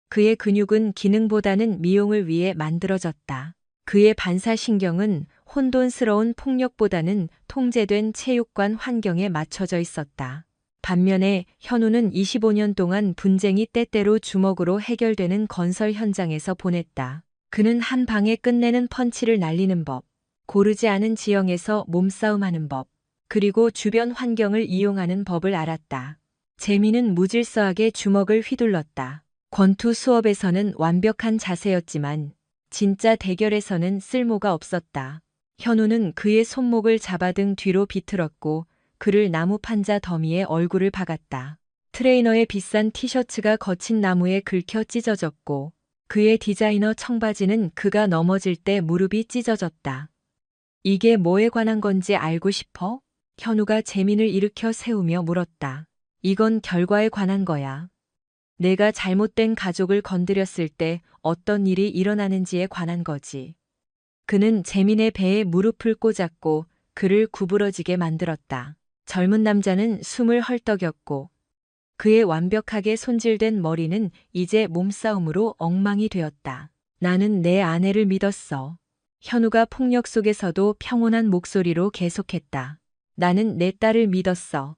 그의 근육은 기능보다는 미용을 위해 만들어졌다. 그의 반사신경은 혼돈스러운 폭력보다는 통제된 체육관 환경에 맞춰져 있었다. 반면에 현우는 25년 동안 분쟁이 때때로 주먹으로 해결되는 건설 현장에서 보냈다. 그는 한 방에 끝내는 펀치를 날리는 법, 고르지 않은 지형에서 몸싸움하는 법, 그리고 주변 환경을 이용하는 법을 알았다. 재민은 무질서하게 주먹을 휘둘렀다. 권투 수업에서는 완벽한 자세였지만 진짜 대결에서는 쓸모가 없었다. 현우는 그의 손목을 잡아 등 뒤로 비틀었고 그를 나무 판자 더미에 얼굴을 박았다. 트레이너의 비싼 티셔츠가 거친 나무에 긁혀 찢어졌고 그의 디자이너 청바지는 그가 넘어질 때 무릎이 찢어졌다. 이게 뭐에 관한 건지 알고 싶어? 현우가 재민을 일으켜 세우며 물었다. 이건 결과에 관한 거야. 내가 잘못된 가족을 건드렸을 때 어떤 일이 일어나는지에 관한 거지. 그는 재민의 배에 무릎을 꽂았고 그를 구부러지게 만들었다. 젊은 남자는 숨을 헐떡였고 그의 완벽하게 손질된 머리는 이제 몸싸움으로 엉망이 되었다. 나는 내 아내를 믿었어. 현우가 폭력 속에서도 평온한 목소리로 계속했다. 나는 내 딸을 믿었어.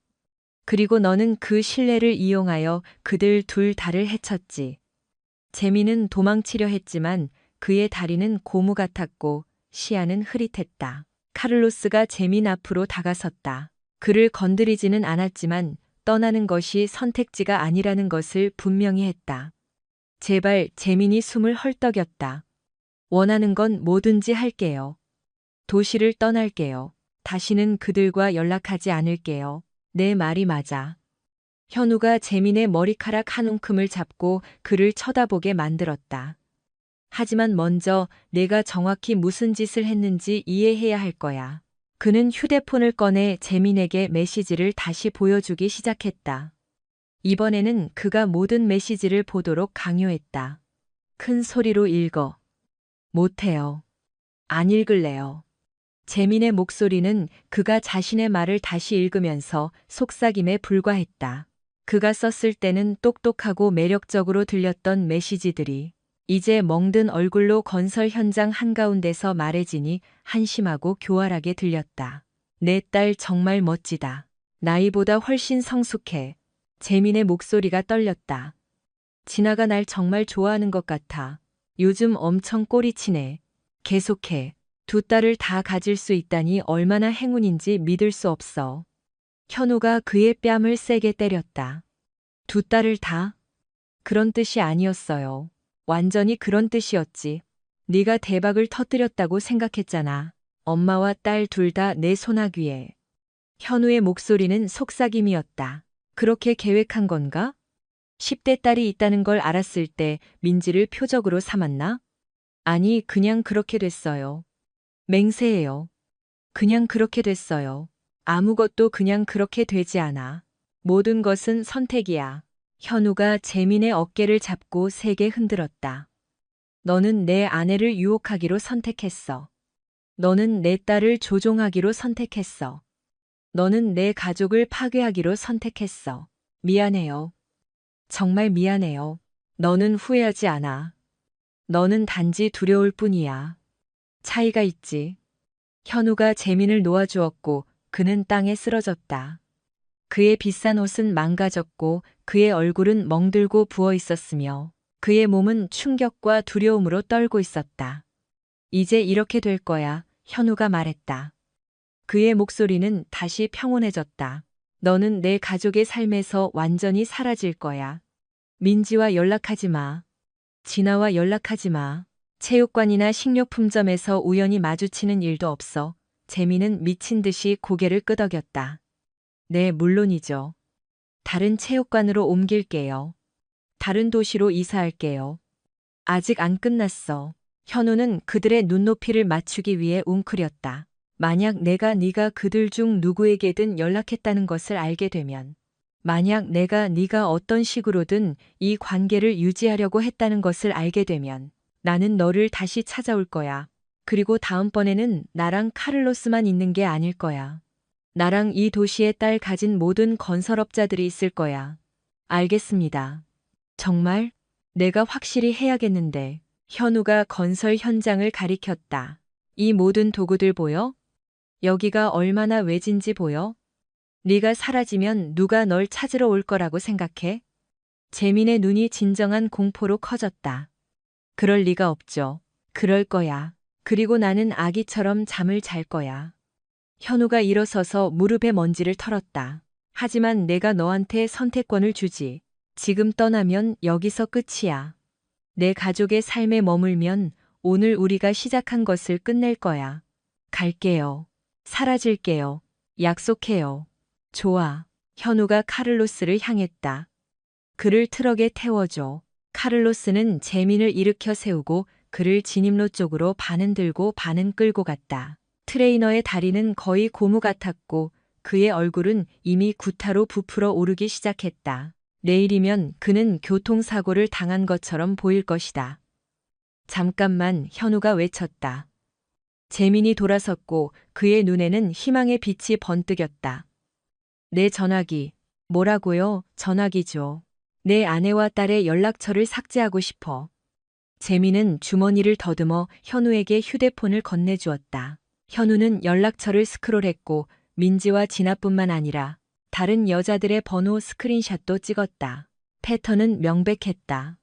그리고 너는 그 신뢰를 이용하여 그들 둘 다를 해쳤지. 재민은 도망치려 했지만 그의 다리는 고무 같았고 시야는 흐릿했다. 카를로스가 재민 앞으로 다가섰다. 그를 건드리지는 않았지만 떠나는 것이 선택지가 아니라는 것을 분명히 했다. 제발. 재민이 숨을 헐떡였다. 원하는 건 뭐든지 할게요. 도시를 떠날게요. 다시는 그들과 연락하지 않을게요. 내 말이 맞아. 현우가 재민의 머리카락 한 움큼을 잡고 그를 쳐다보게 만들었다. 하지만 먼저 내가 정확히 무슨 짓을 했는지 이해해야 할 거야. 그는 휴대폰을 꺼내 재민에게 메시지를 다시 보여주기 시작했다. 이번에는 그가 모든 메시지를 보도록 강요했다. 큰 소리로 읽어. 못해요. 안 읽을래요. 재민의 목소리는 그가 자신의 말을 다시 읽으면서 속삭임에 불과했다. 그가 썼을 때는 똑똑하고 매력적으로 들렸던 메시지들이 이제 멍든 얼굴로 건설 현장 한가운데서 말해지니 한심하고 교활하게 들렸다. 내 딸 정말 멋지다. 나이보다 훨씬 성숙해. 재민의 목소리가 떨렸다. 진아가 날 정말 좋아하는 것 같아. 요즘 엄청 꼬리치네. 계속해. 두 딸을 다 가질 수 있다니 얼마나 행운인지 믿을 수 없어. 현우가 그의 뺨을 세게 때렸다. 두 딸을 다? 그런 뜻이 아니었어요. 완전히 그런 뜻이었지. 네가 대박을 터뜨렸다고 생각했잖아. 엄마와 딸 둘 다 내 손아귀에. 현우의 목소리는 속삭임이었다. 그렇게 계획한 건가? 10대 딸이 있다는 걸 알았을 때 민지를 표적으로 삼았나? 아니, 그냥 그렇게 됐어요. 맹세해요. 그냥 그렇게 됐어요. 아무것도 그냥 그렇게 되지 않아. 모든 것은 선택이야. 현우가 재민의 어깨를 잡고 세게 흔들었다. 너는 내 아내를 유혹하기로 선택했어. 너는 내 딸을 조종하기로 선택했어. 너는 내 가족을 파괴하기로 선택했어. 미안해요. 정말 미안해요. 너는 후회하지 않아. 너는 단지 두려울 뿐이야. 차이가 있지. 현우가 재민을 놓아주었고 그는 땅에 쓰러졌다. 그의 비싼 옷은 망가졌고 그의 얼굴은 멍들고 부어 있었으며 그의 몸은 충격과 두려움으로 떨고 있었다. 이제 이렇게 될 거야, 현우가 말했다. 그의 목소리는 다시 평온해졌다. 너는 내 가족의 삶에서 완전히 사라질 거야. 민지와 연락하지 마. 진아와 연락하지 마. 체육관이나 식료품점에서 우연히 마주치는 일도 없어. 재민은 미친 듯이 고개를 끄덕였다. 네, 물론이죠. 다른 체육관으로 옮길게요. 다른 도시로 이사할게요. 아직 안 끝났어. 현우는 그들의 눈높이를 맞추기 위해 웅크렸다. 만약 내가 네가 그들 중 누구에게든 연락했다는 것을 알게 되면, 만약 네가 어떤 식으로든 이 관계를 유지하려고 했다는 것을 알게 되면 나는 너를 다시 찾아올 거야. 그리고 다음번에는 나랑 카를로스만 있는 게 아닐 거야. 나랑 이 도시의 딸 가진 모든 건설업자들이 있을 거야. 알겠습니다. 정말? 내가 확실히 해야겠는데. 현우가 건설 현장을 가리켰다. 이 모든 도구들 보여? 여기가 얼마나 외진지 보여? 네가 사라지면 누가 널 찾으러 올 거라고 생각해? 재민의 눈이 진정한 공포로 커졌다. 그럴 리가 없죠. 그럴 거야. 그리고 나는 아기처럼 잠을 잘 거야. 현우가 일어서서 무릎에 먼지를 털었다. 하지만 내가 너한테 선택권을 주지. 지금 떠나면 여기서 끝이야. 내 가족의 삶에 머물면 오늘 우리가 시작한 것을 끝낼 거야. 갈게요. 사라질게요. 약속해요. 좋아. 현우가 카를로스를 향했다. 그를 트럭에 태워줘. 카를로스는 재민을 일으켜 세우고 그를 진입로 쪽으로 반은 들고 반은 끌고 갔다. 트레이너의 다리는 거의 고무 같았고 그의 얼굴은 이미 구타로 부풀어 오르기 시작했다. 내일이면 그는 교통사고를 당한 것처럼 보일 것이다. 잠깐만, 현우가 외쳤다. 재민이 돌아섰고 그의 눈에는 희망의 빛이 번뜩였다. 내 전화기. 뭐라고요? 전화기죠. 내 아내와 딸의 연락처를 삭제하고 싶어. 재민은 주머니를 더듬어 현우에게 휴대폰을 건네주었다. 현우는 연락처를 스크롤했고 민지와 진아뿐만 아니라 다른 여자들의 번호 스크린샷도 찍었다. 패턴은 명백했다.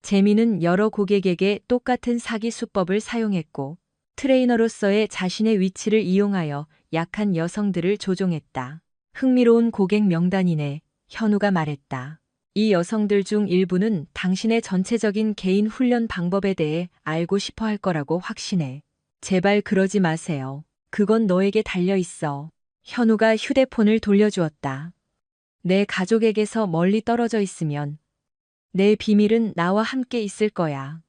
재민은 여러 고객에게 똑같은 사기 수법을 사용했고 트레이너로서의 자신의 위치를 이용하여 약한 여성들을 조종했다. 흥미로운 고객 명단이네. 현우가 말했다. 이 여성들 중 일부는 당신의 전체적인 개인 훈련 방법에 대해 알고 싶어 할 거라고 확신해. 제발 그러지 마세요. 그건 너에게 달려 있어. 현우가 휴대폰을 돌려주었다. 내 가족에게서 멀리 떨어져 있으면 내 비밀은 나와 함께 있을 거야.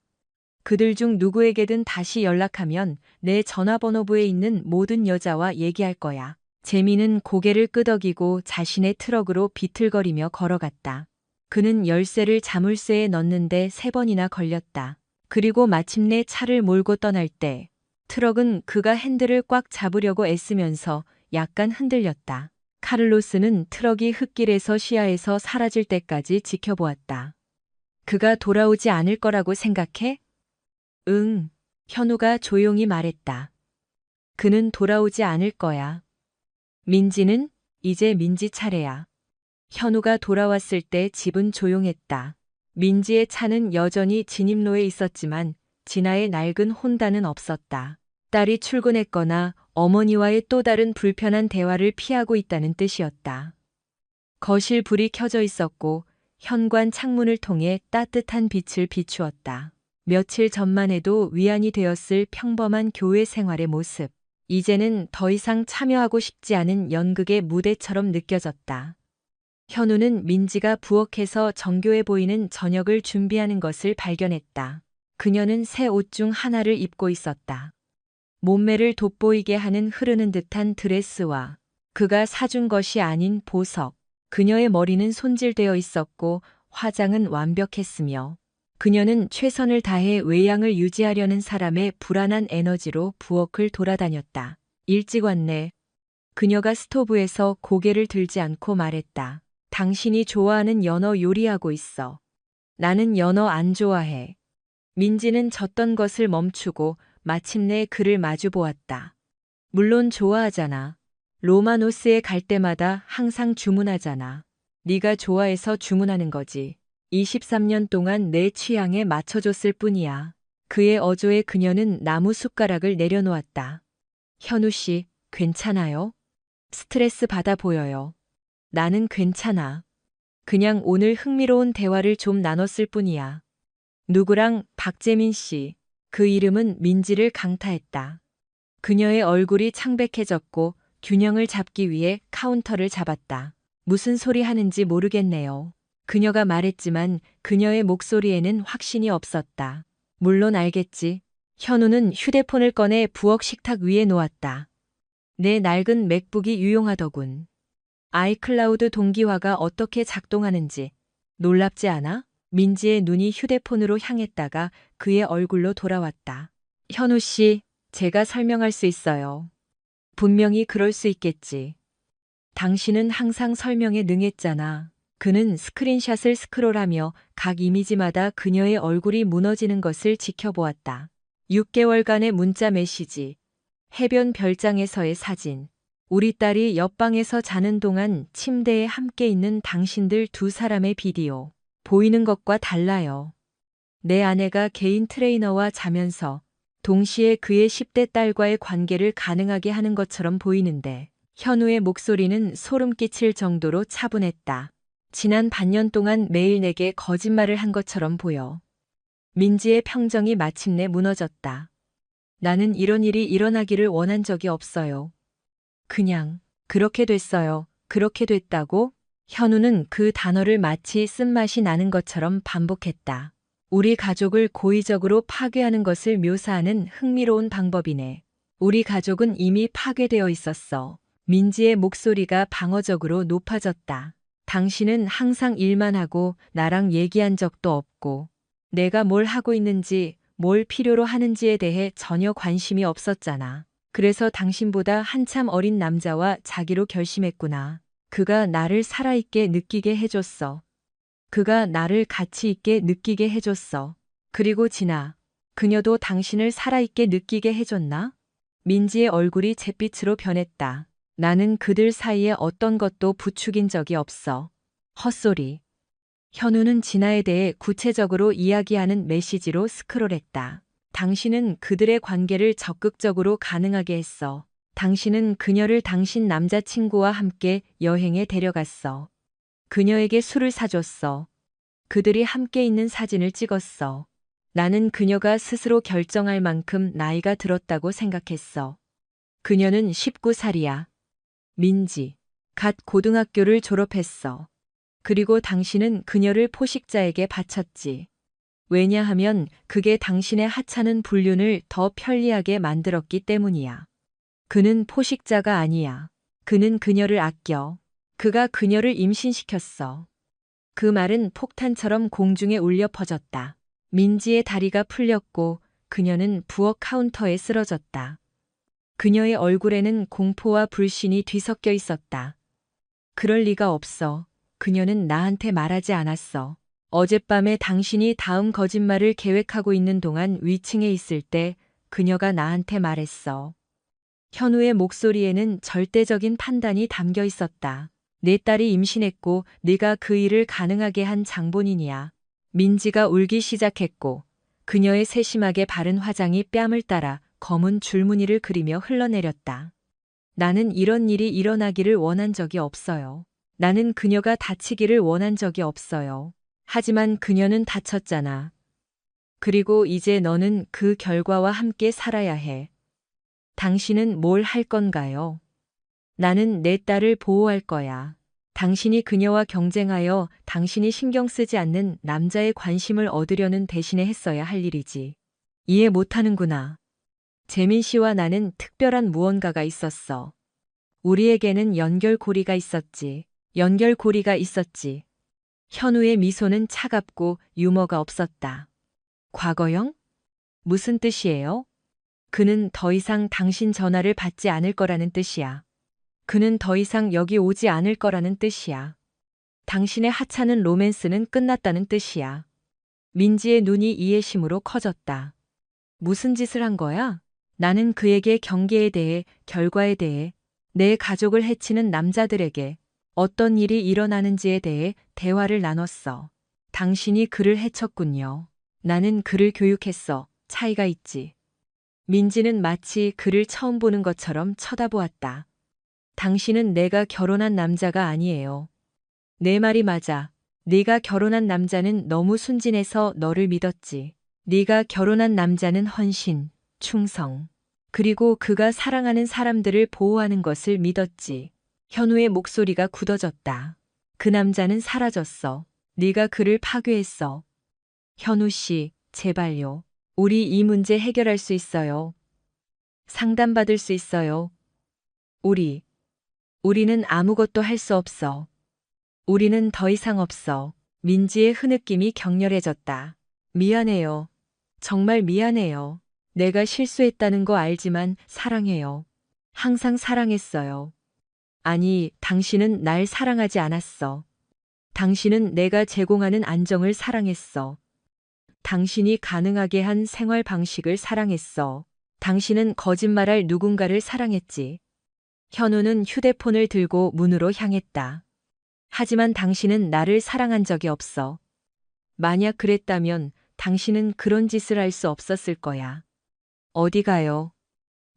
그들 중 누구에게든 다시 연락하면 내 전화번호부에 있는 모든 여자와 얘기할 거야. 재민은 고개를 끄덕이고 자신의 트럭으로 비틀거리며 걸어갔다. 그는 열쇠를 자물쇠에 넣는데 3번이나 걸렸다. 그리고 마침내 차를 몰고 떠날 때 트럭은 그가 핸들을 꽉 잡으려고 애쓰면서 약간 흔들렸다. 카를로스는 트럭이 흙길에서 시야에서 사라질 때까지 지켜보았다. 그가 돌아오지 않을 거라고 생각해? 응, 현우가 조용히 말했다. 그는 돌아오지 않을 거야. 민지는? 이제 민지 차례야. 현우가 돌아왔을 때 집은 조용했다. 민지의 차는 여전히 진입로에 있었지만 진아의 낡은 혼다는 없었다. 딸이 출근했거나 어머니와의 또 다른 불편한 대화를 피하고 있다는 뜻이었다. 거실 불이 켜져 있었고 현관 창문을 통해 따뜻한 빛을 비추었다. 며칠 전만 해도 위안이 되었을 평범한 교회 생활의 모습. 이제는 더 이상 참여하고 싶지 않은 연극의 무대처럼 느껴졌다. 현우는 민지가 부엌에서 정교해 보이는 저녁을 준비하는 것을 발견했다. 그녀는 새 옷 중 하나를 입고 있었다. 몸매를 돋보이게 하는 흐르는 듯한 드레스와 그가 사준 것이 아닌 보석. 그녀의 머리는 손질되어 있었고 화장은 완벽했으며 그녀는 최선을 다해 외양을 유지하려는 사람의 불안한 에너지로 부엌을 돌아다녔다. 일찍 왔네. 그녀가 스토브에서 고개를 들지 않고 말했다. 당신이 좋아하는 연어 요리하고 있어. 나는 연어 안 좋아해. 민지는 젓던 것을 멈추고 마침내 그를 마주보았다. 물론 좋아하잖아. 로마노스에 갈 때마다 항상 주문하잖아. 네가 좋아해서 주문하는 거지. 23년 동안 내 취향에 맞춰줬을 뿐이야. 그의 어조에 그녀는 나무 숟가락을 내려놓았다. 현우 씨, 괜찮아요? 스트레스 받아 보여요. 나는 괜찮아. 그냥 오늘 흥미로운 대화를 좀 나눴을 뿐이야. 누구랑? 박재민 씨. 그 이름은 민지를 강타했다. 그녀의 얼굴이 창백해졌고 균형을 잡기 위해 카운터를 잡았다. 무슨 소리 하는지 모르겠네요. 그녀가 말했지만 그녀의 목소리에는 확신이 없었다. 물론 알겠지. 현우는 휴대폰을 꺼내 부엌 식탁 위에 놓았다. 내 낡은 맥북이 유용하더군. 아이클라우드 동기화가 어떻게 작동하는지 놀랍지 않아? 민지의 눈이 휴대폰으로 향했다가 그의 얼굴로 돌아왔다. 현우 씨, 제가 설명할 수 있어요. 분명히 그럴 수 있겠지. 당신은 항상 설명에 능했잖아. 그는 스크린샷을 스크롤하며 각 이미지마다 그녀의 얼굴이 무너지는 것을 지켜보았다. 6개월간의 문자 메시지, 해변 별장에서의 사진, 우리 딸이 옆방에서 자는 동안 침대에 함께 있는 당신들 2사람의 비디오. 보이는 것과 달라요. 내 아내가 개인 트레이너와 자면서 동시에 그의 10대 딸과의 관계를 가능하게 하는 것처럼 보이는데 현우의 목소리는 소름 끼칠 정도로 차분했다. 지난 반년 동안 매일 내게 거짓말을 한 것처럼 보여. 민지의 평정이 마침내 무너졌다. 나는 이런 일이 일어나기를 원한 적이 없어요. 그냥 그렇게 됐어요. 그렇게 됐다고? 현우는 그 단어를 마치 쓴맛이 나는 것처럼 반복했다. 우리 가족을 고의적으로 파괴하는 것을 묘사하는 흥미로운 방법이네. 우리 가족은 이미 파괴되어 있었어. 민지의 목소리가 방어적으로 높아졌다. 당신은 항상 일만 하고 나랑 얘기한 적도 없고 내가 뭘 하고 있는지 뭘 필요로 하는지에 대해 전혀 관심이 없었잖아. 그래서 당신보다 한참 어린 남자와 자기로 결심했구나. 그가 나를 살아있게 느끼게 해줬어. 그가 나를 가치 있게 느끼게 해줬어. 그리고 진아, 그녀도 당신을 살아있게 느끼게 해줬나? 민지의 얼굴이 잿빛으로 변했다. 나는 그들 사이에 어떤 것도 부추긴 적이 없어. 헛소리. 현우는 진아에 대해 구체적으로 이야기하는 메시지로 스크롤했다. 당신은 그들의 관계를 적극적으로 가능하게 했어. 당신은 그녀를 당신 남자친구와 함께 여행에 데려갔어. 그녀에게 술을 사줬어. 그들이 함께 있는 사진을 찍었어. 나는 그녀가 스스로 결정할 만큼 나이가 들었다고 생각했어. 그녀는 19살이야. 민지. 갓 고등학교를 졸업했어. 그리고 당신은 그녀를 포식자에게 바쳤지. 왜냐하면 그게 당신의 하찮은 불륜을 더 편리하게 만들었기 때문이야. 그는 포식자가 아니야. 그는 그녀를 아껴. 그가 그녀를 임신시켰어. 그 말은 폭탄처럼 공중에 울려 퍼졌다. 민지의 다리가 풀렸고 그녀는 부엌 카운터에 쓰러졌다. 그녀의 얼굴에는 공포와 불신이 뒤섞여 있었다. 그럴 리가 없어. 그녀는 나한테 말하지 않았어. 어젯밤에 당신이 다음 거짓말을 계획하고 있는 동안 위층에 있을 때 그녀가 나한테 말했어. 현우의 목소리에는 절대적인 판단이 담겨 있었다. 내 딸이 임신했고 네가 그 일을 가능하게 한 장본인이야. 민지가 울기 시작했고 그녀의 세심하게 바른 화장이 뺨을 따라 검은 줄무늬를 그리며 흘러내렸다. 나는 이런 일이 일어나기를 원한 적이 없어요. 나는 그녀가 다치기를 원한 적이 없어요. 하지만 그녀는 다쳤잖아. 그리고 이제 너는 그 결과와 함께 살아야 해. 당신은 뭘 할 건가요? 나는 내 딸을 보호할 거야. 당신이 그녀와 경쟁하여 당신이 신경 쓰지 않는 남자의 관심을 얻으려는 대신에 했어야 할 일이지. 이해 못하는구나. 재민 씨와 나는 특별한 무언가가 있었어. 우리에게는 연결고리가 있었지. 연결고리가 있었지. 현우의 미소는 차갑고 유머가 없었다. 과거형? 무슨 뜻이에요? 그는 더 이상 당신 전화를 받지 않을 거라는 뜻이야. 그는 더 이상 여기 오지 않을 거라는 뜻이야. 당신의 하찮은 로맨스는 끝났다는 뜻이야. 민지의 눈이 이해심으로 커졌다. 무슨 짓을 한 거야? 나는 그에게 경계에 대해, 결과에 대해, 내 가족을 해치는 남자들에게 어떤 일이 일어나는지에 대해 대화를 나눴어. 당신이 그를 해쳤군요. 나는 그를 교육했어. 차이가 있지. 민지는 마치 그를 처음 보는 것처럼 쳐다보았다. 당신은 내가 결혼한 남자가 아니에요. 내 말이 맞아. 네가 결혼한 남자는 너무 순진해서 너를 믿었지. 네가 결혼한 남자는 헌신, 충성, 그리고 그가 사랑하는 사람들을 보호하는 것을 믿었지. 현우의 목소리가 굳어졌다. 그 남자는 사라졌어. 네가 그를 파괴했어. 현우 씨, 제발요. 우리 이 문제 해결할 수 있어요. 상담받을 수 있어요. 우리는 아무것도 할 수 없어. 우리는 더 이상 없어. 민지의 흐느낌이 격렬해졌다. 미안해요. 정말 미안해요. 내가 실수했다는 거 알지만 사랑해요. 항상 사랑했어요. 아니, 당신은 날 사랑하지 않았어. 당신은 내가 제공하는 안정을 사랑했어. 당신이 가능하게 한 생활 방식을 사랑했어. 당신은 거짓말할 누군가를 사랑했지. 현우는 휴대폰을 들고 문으로 향했다. 하지만 당신은 나를 사랑한 적이 없어. 만약 그랬다면 당신은 그런 짓을 할 수 없었을 거야. 어디 가요?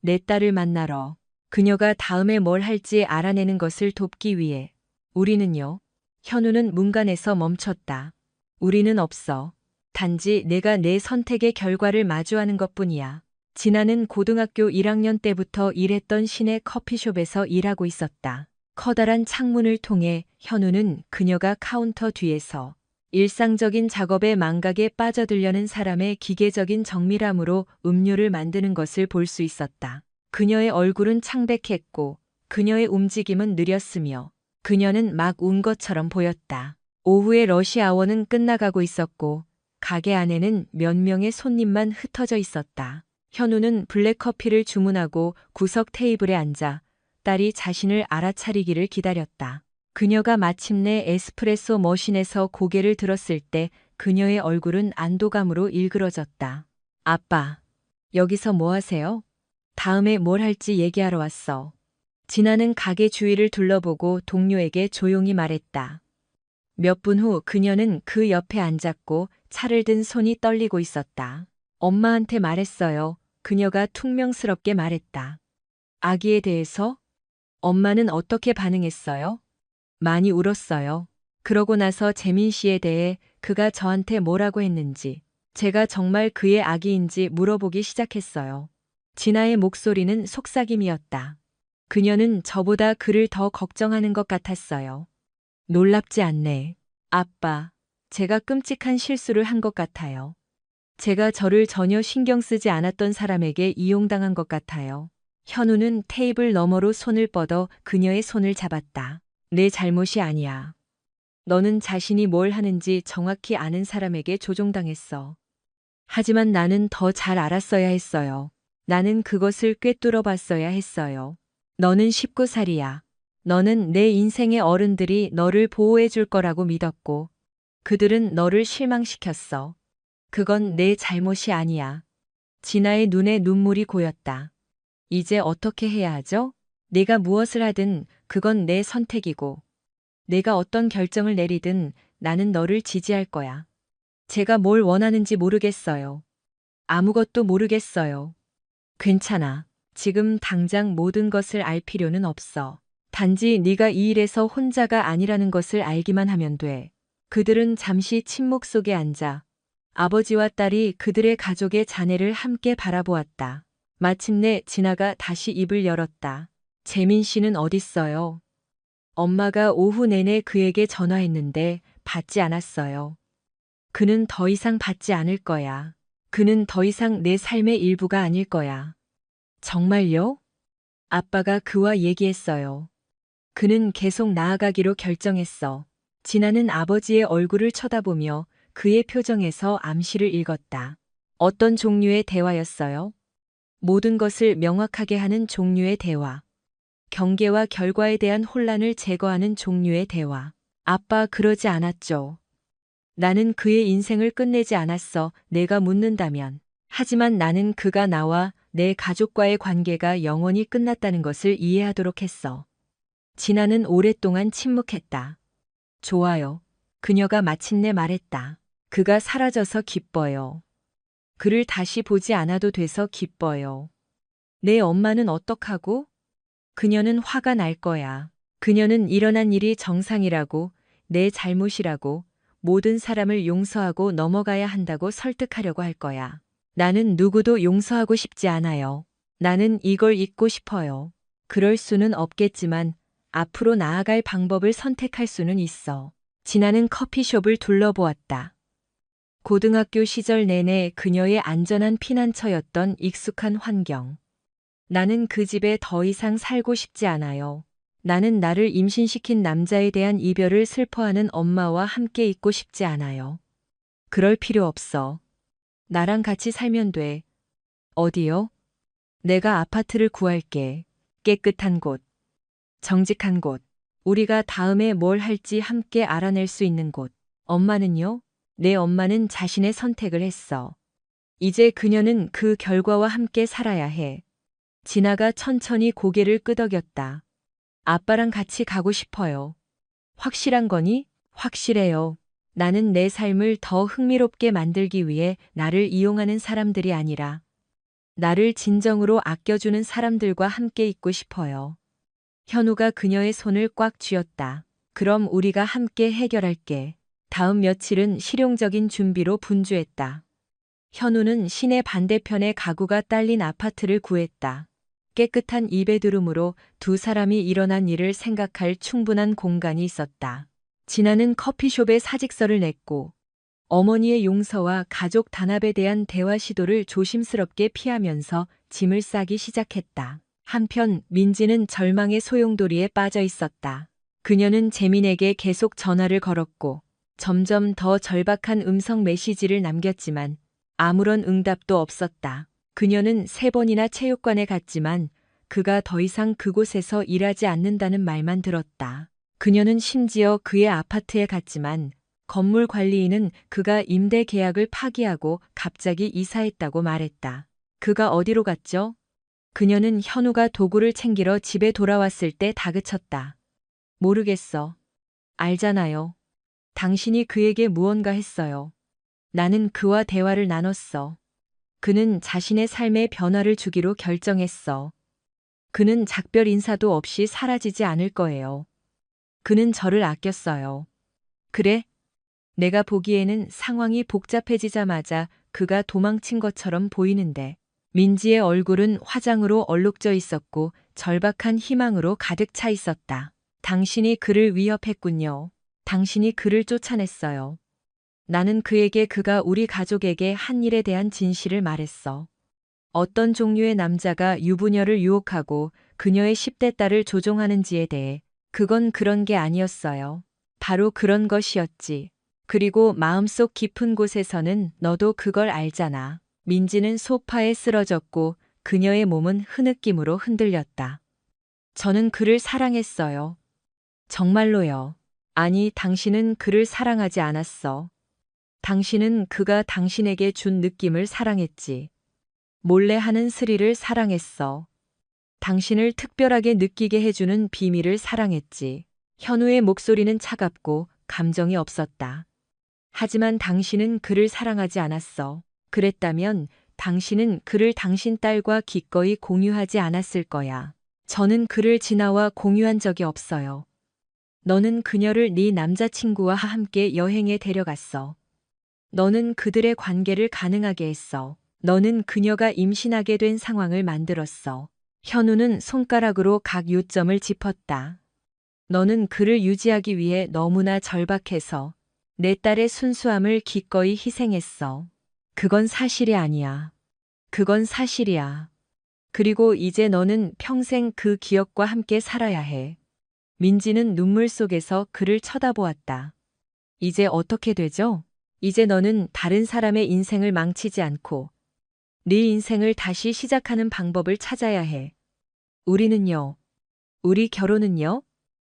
내 딸을 만나러. 그녀가 다음에 뭘 할지 알아내는 것을 돕기 위해. 우리는요? 현우는 문간에서 멈췄다. 우리는 없어. 단지 내가 내 선택의 결과를 마주하는 것뿐이야. 진아는 고등학교 1학년 때부터 일했던 시내 커피숍에서 일하고 있었다. 커다란 창문을 통해 현우는 그녀가 카운터 뒤에서 일상적인 작업에 망각에 빠져들려는 사람의 기계적인 정밀함으로 음료를 만드는 것을 볼 수 있었다. 그녀의 얼굴은 창백했고 그녀의 움직임은 느렸으며 그녀는 막 운 것처럼 보였다. 오후의 러시아워는 끝나가고 있었고 가게 안에는 몇 명의 손님만 흩어져 있었다. 현우는 블랙커피를 주문하고 구석 테이블에 앉아 딸이 자신을 알아차리기를 기다렸다. 그녀가 마침내 에스프레소 머신에서 고개를 들었을 때 그녀의 얼굴은 안도감으로 일그러졌다. 아빠, 여기서 뭐 하세요? 다음에 뭘 할지 얘기하러 왔어. 진아는 가게 주위를 둘러보고 동료에게 조용히 말했다. 몇 분 후 그녀는 그 옆에 앉았고 차를 든 손이 떨리고 있었다. 엄마한테 말했어요. 그녀가 퉁명스럽게 말했다. 아기에 대해서? 엄마는 어떻게 반응했어요? 많이 울었어요. 그러고 나서 재민 씨에 대해 그가 저한테 뭐라고 했는지, 제가 정말 그의 아기인지 물어보기 시작했어요. 진아의 목소리는 속삭임이었다. 그녀는 저보다 그를 더 걱정하는 것 같았어요. 놀랍지 않네. 아빠, 제가 끔찍한 실수를 한 것 같아요. 제가 저를 전혀 신경 쓰지 않았던 사람에게 이용당한 것 같아요. 현우는 테이블 너머로 손을 뻗어 그녀의 손을 잡았다. 내 잘못이 아니야. 너는 자신이 뭘 하는지 정확히 아는 사람에게 조종당했어. 하지만 나는 더 잘 알았어야 했어요. 나는 그것을 꿰뚫어 봤어야 했어요. 너는 19살이야. 너는 내 인생의 어른들이 너를 보호해 줄 거라고 믿었고, 그들은 너를 실망시켰어. 그건 내 잘못이 아니야. 진아의 눈에 눈물이 고였다. 이제 어떻게 해야 하죠? 내가 무엇을 하든 그건 내 선택이고, 내가 어떤 결정을 내리든 나는 너를 지지할 거야. 제가 뭘 원하는지 모르겠어요. 아무것도 모르겠어요. 괜찮아. 지금 당장 모든 것을 알 필요는 없어. 단지 네가 이 일에서 혼자가 아니라는 것을 알기만 하면 돼. 그들은 잠시 침묵 속에 앉아 아버지와 딸이 그들의 가족의 잔해를 함께 바라보았다. 마침내 진아가 다시 입을 열었다. 재민 씨는 어딨어요? 엄마가 오후 내내 그에게 전화했는데 받지 않았어요. 그는 더 이상 받지 않을 거야. 그는 더 이상 내 삶의 일부가 아닐 거야. 정말요? 아빠가 그와 얘기했어요. 그는 계속 나아가기로 결정했어. 진아는 아버지의 얼굴을 쳐다보며 그의 표정에서 암시를 읽었다. 어떤 종류의 대화였어요? 모든 것을 명확하게 하는 종류의 대화. 경계와 결과에 대한 혼란을 제거하는 종류의 대화. 아빠 그러지 않았죠. 나는 그의 인생을 끝내지 않았어. 내가 묻는다면. 하지만 나는 그가 나와 내 가족과의 관계가 영원히 끝났다는 것을 이해하도록 했어. 진아는 오랫동안 침묵했다. 좋아요. 그녀가 마침내 말했다. 그가 사라져서 기뻐요. 그를 다시 보지 않아도 돼서 기뻐요. 내 엄마는 어떡하고? 그녀는 화가 날 거야. 그녀는 일어난 일이 정상이라고, 내 잘못이라고, 모든 사람을 용서하고 넘어가야 한다고 설득하려고 할 거야. 나는 누구도 용서하고 싶지 않아요. 나는 이걸 잊고 싶어요. 그럴 수는 없겠지만 앞으로 나아갈 방법을 선택할 수는 있어. 진아는 커피숍을 둘러보았다. 고등학교 시절 내내 그녀의 안전한 피난처였던 익숙한 환경. 나는 그 집에 더 이상 살고 싶지 않아요. 나는 나를 임신시킨 남자에 대한 이별을 슬퍼하는 엄마와 함께 있고 싶지 않아요. 그럴 필요 없어. 나랑 같이 살면 돼. 어디요? 내가 아파트를 구할게. 깨끗한 곳. 정직한 곳. 우리가 다음에 뭘 할지 함께 알아낼 수 있는 곳. 엄마는요? 내 엄마는 자신의 선택을 했어. 이제 그녀는 그 결과와 함께 살아야 해. 진아가 천천히 고개를 끄덕였다. 아빠랑 같이 가고 싶어요. 확실한 거니? 확실해요. 나는 내 삶을 더 흥미롭게 만들기 위해 나를 이용하는 사람들이 아니라 나를 진정으로 아껴주는 사람들과 함께 있고 싶어요. 현우가 그녀의 손을 꽉 쥐었다. 그럼 우리가 함께 해결할게. 다음 며칠은 실용적인 준비로 분주했다. 현우는 시내 반대편에 가구가 딸린 아파트를 구했다. 깨끗한 2베드룸으로 두 사람이 일어난 일을 생각할 충분한 공간이 있었다. 진아는 커피숍에 사직서를 냈고 어머니의 용서와 가족 단합에 대한 대화 시도를 조심스럽게 피하면서 짐을 싸기 시작했다. 한편 민지는 절망의 소용돌이에 빠져 있었다. 그녀는 재민에게 계속 전화를 걸었고 점점 더 절박한 음성 메시지를 남겼지만 아무런 응답도 없었다. 그녀는 3번이나 체육관에 갔지만 그가 더 이상 그곳에서 일하지 않는다는 말만 들었다. 그녀는 심지어 그의 아파트에 갔지만 건물 관리인은 그가 임대 계약을 파기하고 갑자기 이사했다고 말했다. 그가 어디로 갔죠? 그녀는 현우가 도구를 챙기러 집에 돌아왔을 때 다그쳤다. 모르겠어. 알잖아요. 당신이 그에게 무언가 했어요. 나는 그와 대화를 나눴어. 그는 자신의 삶에 변화를 주기로 결정했어. 그는 작별 인사도 없이 사라지지 않을 거예요. 그는 저를 아꼈어요. 그래? 내가 보기에는 상황이 복잡해지자마자 그가 도망친 것처럼 보이는데, 민지의 얼굴은 화장으로 얼룩져 있었고 절박한 희망으로 가득 차 있었다. 당신이 그를 위협했군요. 당신이 그를 쫓아냈어요. 나는 그에게 그가 우리 가족에게 한 일에 대한 진실을 말했어. 어떤 종류의 남자가 유부녀를 유혹하고 그녀의 10대 딸을 조종하는지에 대해. 그건 그런 게 아니었어요. 바로 그런 것이었지. 그리고 마음속 깊은 곳에서는 너도 그걸 알잖아. 민지는 소파에 쓰러졌고 그녀의 몸은 흐느낌으로 흔들렸다. 저는 그를 사랑했어요. 정말로요. 아니, 당신은 그를 사랑하지 않았어. 당신은 그가 당신에게 준 느낌을 사랑했지. 몰래 하는 스릴을 사랑했어. 당신을 특별하게 느끼게 해주는 비밀을 사랑했지. 현우의 목소리는 차갑고 감정이 없었다. 하지만 당신은 그를 사랑하지 않았어. 그랬다면 당신은 그를 당신 딸과 기꺼이 공유하지 않았을 거야. 저는 그를 진아와 공유한 적이 없어요. 너는 그녀를 네 남자친구와 함께 여행에 데려갔어. 너는 그들의 관계를 가능하게 했어. 너는 그녀가 임신하게 된 상황을 만들었어. 현우는 손가락으로 각 요점을 짚었다. 너는 그를 유지하기 위해 너무나 절박해서 내 딸의 순수함을 기꺼이 희생했어. 그건 사실이 아니야. 그건 사실이야. 그리고 이제 너는 평생 그 기억과 함께 살아야 해. 민지는 눈물 속에서 그를 쳐다보았다. 이제 어떻게 되죠? 이제 너는 다른 사람의 인생을 망치지 않고 네 인생을 다시 시작하는 방법을 찾아야 해. 우리는요? 우리 결혼은요?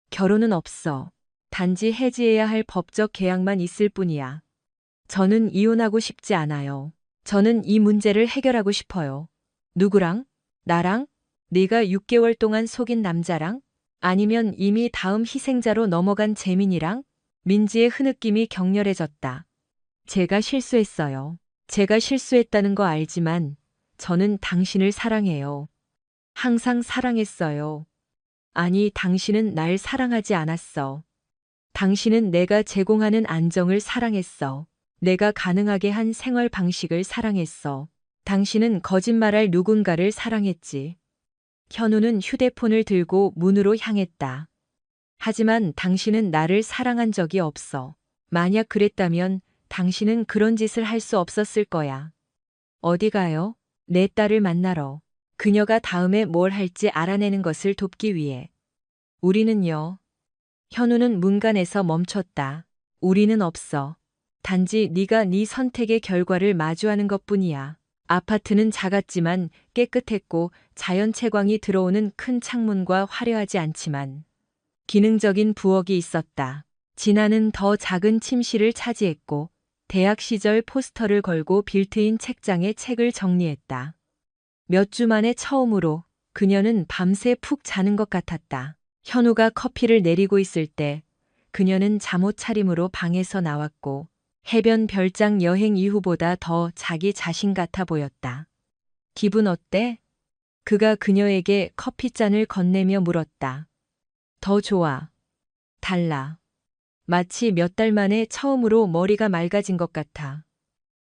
결혼은 없어. 단지 해지해야 할 법적 계약만 있을 뿐이야. 저는 이혼하고 싶지 않아요. 저는 이 문제를 해결하고 싶어요. 누구랑? 나랑? 네가 6개월 동안 속인 남자랑? 아니면 이미 다음 희생자로 넘어간 재민이랑? 민지의 흐느낌이 격렬해졌다. 제가 실수했어요. 제가 실수했다는 거 알지만 저는 당신을 사랑해요. 항상 사랑했어요. 아니, 당신은 날 사랑하지 않았어. 당신은 내가 제공하는 안정을 사랑했어. 내가 가능하게 한 생활 방식을 사랑했어. 당신은 거짓말할 누군가를 사랑했지. 현우는 휴대폰을 들고 문으로 향했다. 하지만 당신은 나를 사랑한 적이 없어. 만약 그랬다면 당신은 그런 짓을 할 수 없었을 거야. 어디 가요? 내 딸을 만나러. 그녀가 다음에 뭘 할지 알아내는 것을 돕기 위해. 우리는요. 현우는 문간에서 멈췄다. 우리는 없어. 단지 네가 네 선택의 결과를 마주하는 것뿐이야. 아파트는 작았지만 깨끗했고 자연 채광이 들어오는 큰 창문과 화려하지 않지만 기능적인 부엌이 있었다. 진아는 더 작은 침실을 차지했고 대학 시절 포스터를 걸고 빌트인 책장에 책을 정리했다. 몇 주 만에 처음으로 그녀는 밤새 푹 자는 것 같았다. 현우가 커피를 내리고 있을 때 그녀는 잠옷 차림으로 방에서 나왔고 해변 별장 여행 이후보다 더 자기 자신 같아 보였다. 기분 어때? 그가 그녀에게 커피잔을 건네며 물었다. 더 좋아. 달라. 마치 몇 달 만에 처음으로 머리가 맑아진 것 같아.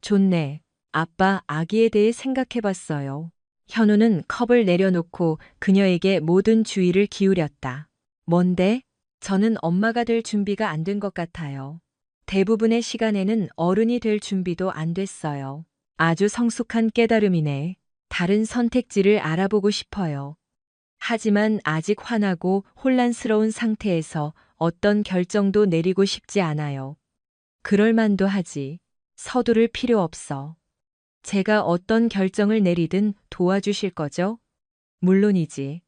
좋네. 아빠, 아기에 대해 생각해 봤어요. 현우는 컵을 내려놓고 그녀에게 모든 주의를 기울였다. 뭔데? 저는 엄마가 될 준비가 안 된 것 같아요. 대부분의 시간에는 어른이 될 준비도 안 됐어요. 아주 성숙한 깨달음이네. 다른 선택지를 알아보고 싶어요. 하지만 아직 화나고 혼란스러운 상태에서 어떤 결정도 내리고 싶지 않아요. 그럴 만도 하지. 서두를 필요 없어. 제가 어떤 결정을 내리든 도와주실 거죠? 물론이지.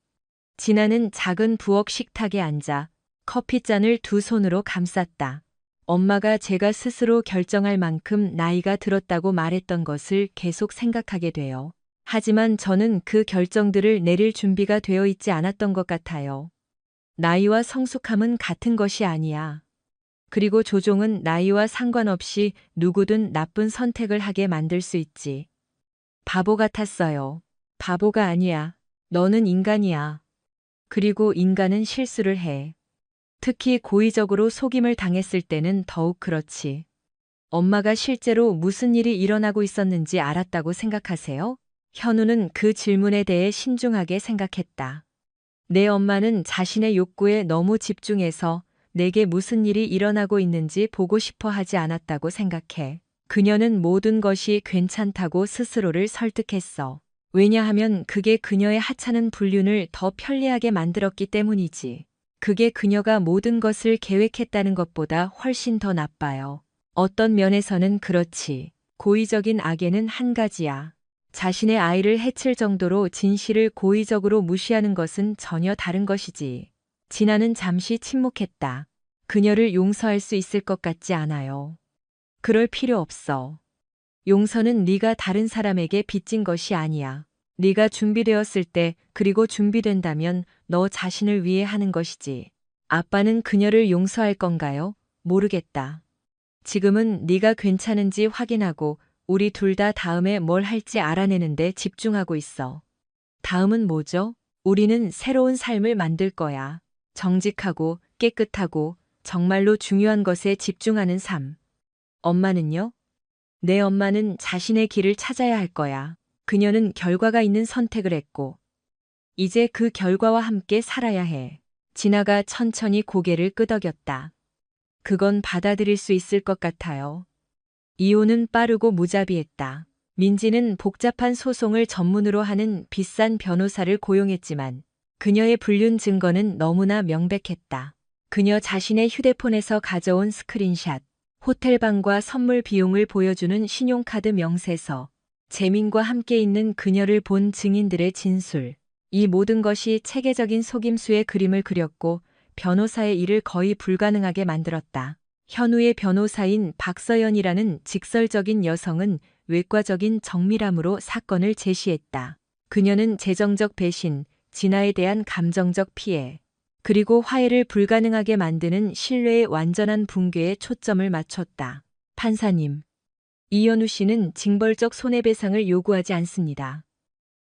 진아는 작은 부엌 식탁에 앉아 커피잔을 두 손으로 감쌌다. 엄마가 제가 스스로 결정할 만큼 나이가 들었다고 말했던 것을 계속 생각하게 돼요. 하지만 저는 그 결정들을 내릴 준비가 되어 있지 않았던 것 같아요. 나이와 성숙함은 같은 것이 아니야. 그리고 조종은 나이와 상관없이 누구든 나쁜 선택을 하게 만들 수 있지. 바보 같았어요. 바보가 아니야. 너는 인간이야. 그리고 인간은 실수를 해. 특히 고의적으로 속임을 당했을 때는 더욱 그렇지. 엄마가 실제로 무슨 일이 일어나고 있었는지 알았다고 생각하세요? 현우는 그 질문에 대해 신중하게 생각했다. 내 엄마는 자신의 욕구에 너무 집중해서 내게 무슨 일이 일어나고 있는지 보고 싶어 하지 않았다고 생각해. 그녀는 모든 것이 괜찮다고 스스로를 설득했어. 왜냐하면 그게 그녀의 하찮은 불륜을 더 편리하게 만들었기 때문이지. 그게 그녀가 모든 것을 계획했다는 것보다 훨씬 더 나빠요. 어떤 면에서는 그렇지. 고의적인 악에는 한 가지야. 자신의 아이를 해칠 정도로 진실을 고의적으로 무시하는 것은 전혀 다른 것이지. 진아는 잠시 침묵했다. 그녀를 용서할 수 있을 것 같지 않아요. 그럴 필요 없어. 용서는 네가 다른 사람에게 빚진 것이 아니야. 네가 준비되었을 때 그리고 준비된다면 너 자신을 위해 하는 것이지. 아빠는 그녀를 용서할 건가요? 모르겠다. 지금은 네가 괜찮은지 확인하고 우리 둘 다 다음에 뭘 할지 알아내는데 집중하고 있어. 다음은 뭐죠? 우리는 새로운 삶을 만들 거야. 정직하고 깨끗하고 정말로 중요한 것에 집중하는 삶. 엄마는요? 내 엄마는 자신의 길을 찾아야 할 거야. 그녀는 결과가 있는 선택을 했고, 이제 그 결과와 함께 살아야 해. 진아가 천천히 고개를 끄덕였다. 그건 받아들일 수 있을 것 같아요. 이혼은 빠르고 무자비했다. 민지는 복잡한 소송을 전문으로 하는 비싼 변호사를 고용했지만 그녀의 불륜 증거는 너무나 명백했다. 그녀 자신의 휴대폰에서 가져온 스크린샷, 호텔방과 선물 비용을 보여주는 신용카드 명세서, 재민과 함께 있는 그녀를 본 증인들의 진술. 이 모든 것이 체계적인 속임수의 그림을 그렸고 변호사의 일을 거의 불가능하게 만들었다. 현우의 변호사인 박서연이라는 직설적인 여성은 외과적인 정밀함으로 사건을 제시했다. 그녀는 재정적 배신, 진아에 대한 감정적 피해, 그리고 화해를 불가능하게 만드는 신뢰의 완전한 붕괴에 초점을 맞췄다. 판사님, 이현우 씨는 징벌적 손해배상을 요구하지 않습니다.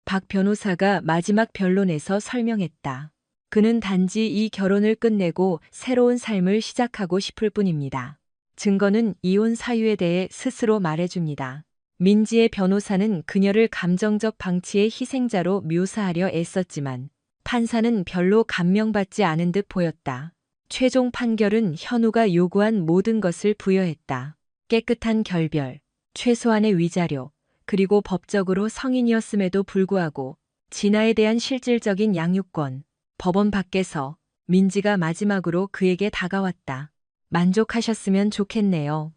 박 변호사가 마지막 변론에서 설명했다. 그는 단지 이 결혼을 끝내고 새로운 삶을 시작하고 싶을 뿐입니다. 증거는 이혼 사유에 대해 스스로 말해줍니다. 민지의 변호사는 그녀를 감정적 방치의 희생자로 묘사하려 애썼지만 판사는 별로 감명받지 않은 듯 보였다. 최종 판결은 현우가 요구한 모든 것을 부여했다. 깨끗한 결별, 최소한의 위자료, 그리고 법적으로 성인이었음에도 불구하고 진아에 대한 실질적인 양육권, 법원 밖에서 민지가 마지막으로 그에게 다가왔다. 만족하셨으면 좋겠네요.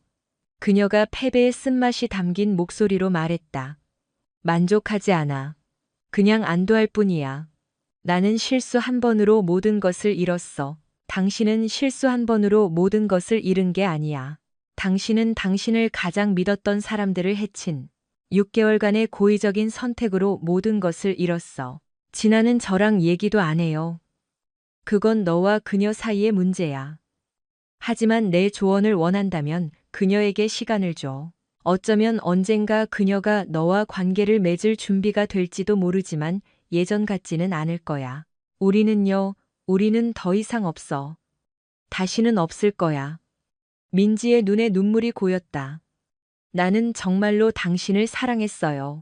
그녀가 패배의 쓴맛이 담긴 목소리로 말했다. 만족하지 않아. 그냥 안도할 뿐이야. 나는 실수 한 번으로 모든 것을 잃었어. 당신은 실수 한 번으로 모든 것을 잃은 게 아니야. 당신은 당신을 가장 믿었던 사람들을 해친 6개월간의 고의적인 선택으로 모든 것을 잃었어. 진아는 저랑 얘기도 안 해요. 그건 너와 그녀 사이의 문제야. 하지만 내 조언을 원한다면 그녀에게 시간을 줘. 어쩌면 언젠가 그녀가 너와 관계를 맺을 준비가 될지도 모르지만 예전 같지는 않을 거야. 우리는 더 이상 없어. 다시는 없을 거야. 민지의 눈에 눈물이 고였다. 나는 정말로 당신을 사랑했어요.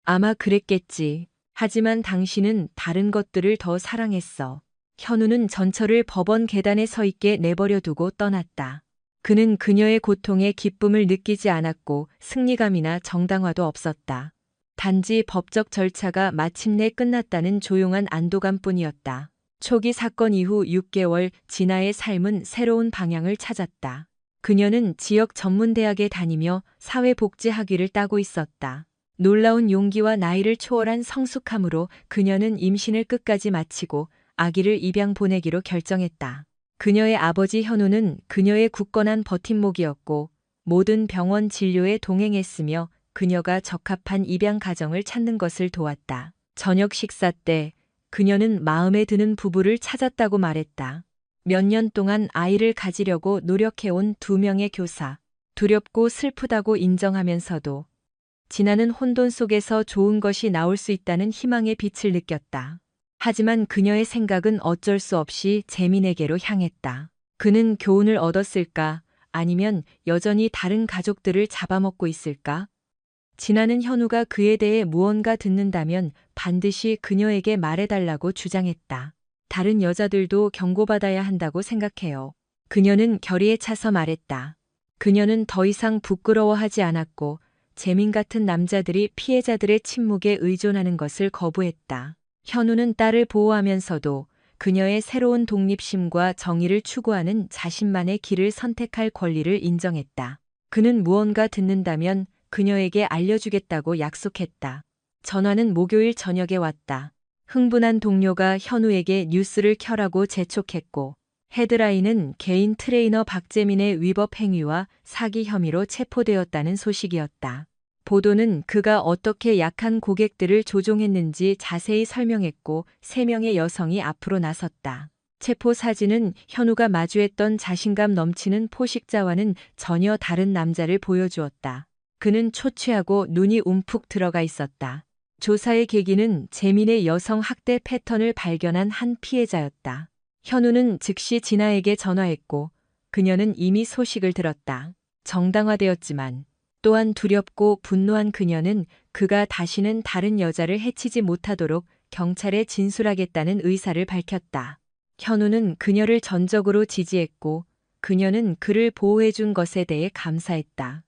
아마 그랬겠지. 하지만 당신은 다른 것들을 더 사랑했어. 현우는 전철을 법원 계단에 서 있게 내버려 두고 떠났다. 그는 그녀의 고통에 기쁨을 느끼지 않았고 승리감이나 정당화도 없었다. 단지 법적 절차가 마침내 끝났다는 조용한 안도감뿐이었다. 초기 사건 이후 6개월 진아의 삶은 새로운 방향을 찾았다. 그녀는 지역 전문대학에 다니며 사회복지 학위를 따고 있었다. 놀라운 용기와 나이를 초월한 성숙함으로 그녀는 임신을 끝까지 마치고 아기를 입양 보내기로 결정했다. 그녀의 아버지 현우는 그녀의 굳건한 버팀목이었고 모든 병원 진료에 동행했으며 그녀가 적합한 입양 가정을 찾는 것을 도왔다. 저녁 식사 때 그녀는 마음에 드는 부부를 찾았다고 말했다. 몇 년 동안 아이를 가지려고 노력해온 두 명의 교사. 두렵고 슬프다고 인정하면서도 진아는 혼돈 속에서 좋은 것이 나올 수 있다는 희망의 빛을 느꼈다. 하지만 그녀의 생각은 어쩔 수 없이 재민에게로 향했다. 그는 교훈을 얻었을까? 아니면 여전히 다른 가족들을 잡아먹고 있을까? 진아는 현우가 그에 대해 무언가 듣는다면 반드시 그녀에게 말해달라고 주장했다. 다른 여자들도 경고받아야 한다고 생각해요. 그녀는 결의에 차서 말했다. 그녀는 더 이상 부끄러워하지 않았고 재민 같은 남자들이 피해자들의 침묵에 의존하는 것을 거부했다. 현우는 딸을 보호하면서도 그녀의 새로운 독립심과 정의를 추구하는 자신만의 길을 선택할 권리를 인정했다. 그는 무언가 듣는다면 그녀에게 알려주겠다고 약속했다. 전화는 목요일 저녁에 왔다. 흥분한 동료가 현우에게 뉴스를 켜라고 재촉했고 헤드라인은 개인 트레이너 박재민의 위법 행위와 사기 혐의로 체포되었다는 소식이었다. 보도는 그가 어떻게 약한 고객들을 조종했는지 자세히 설명했고 3명의 여성이 앞으로 나섰다. 체포 사진은 현우가 마주했던 자신감 넘치는 포식자와는 전혀 다른 남자를 보여주었다. 그는 초췌하고 눈이 움푹 들어가 있었다. 조사의 계기는 재민의 여성 학대 패턴을 발견한 한 피해자였다. 현우는 즉시 진아에게 전화했고 그녀는 이미 소식을 들었다. 정당화되었지만 또한 두렵고 분노한 그녀는 그가 다시는 다른 여자를 해치지 못하도록 경찰에 진술하겠다는 의사를 밝혔다. 현우는 그녀를 전적으로 지지했고 그녀는 그를 보호해준 것에 대해 감사했다.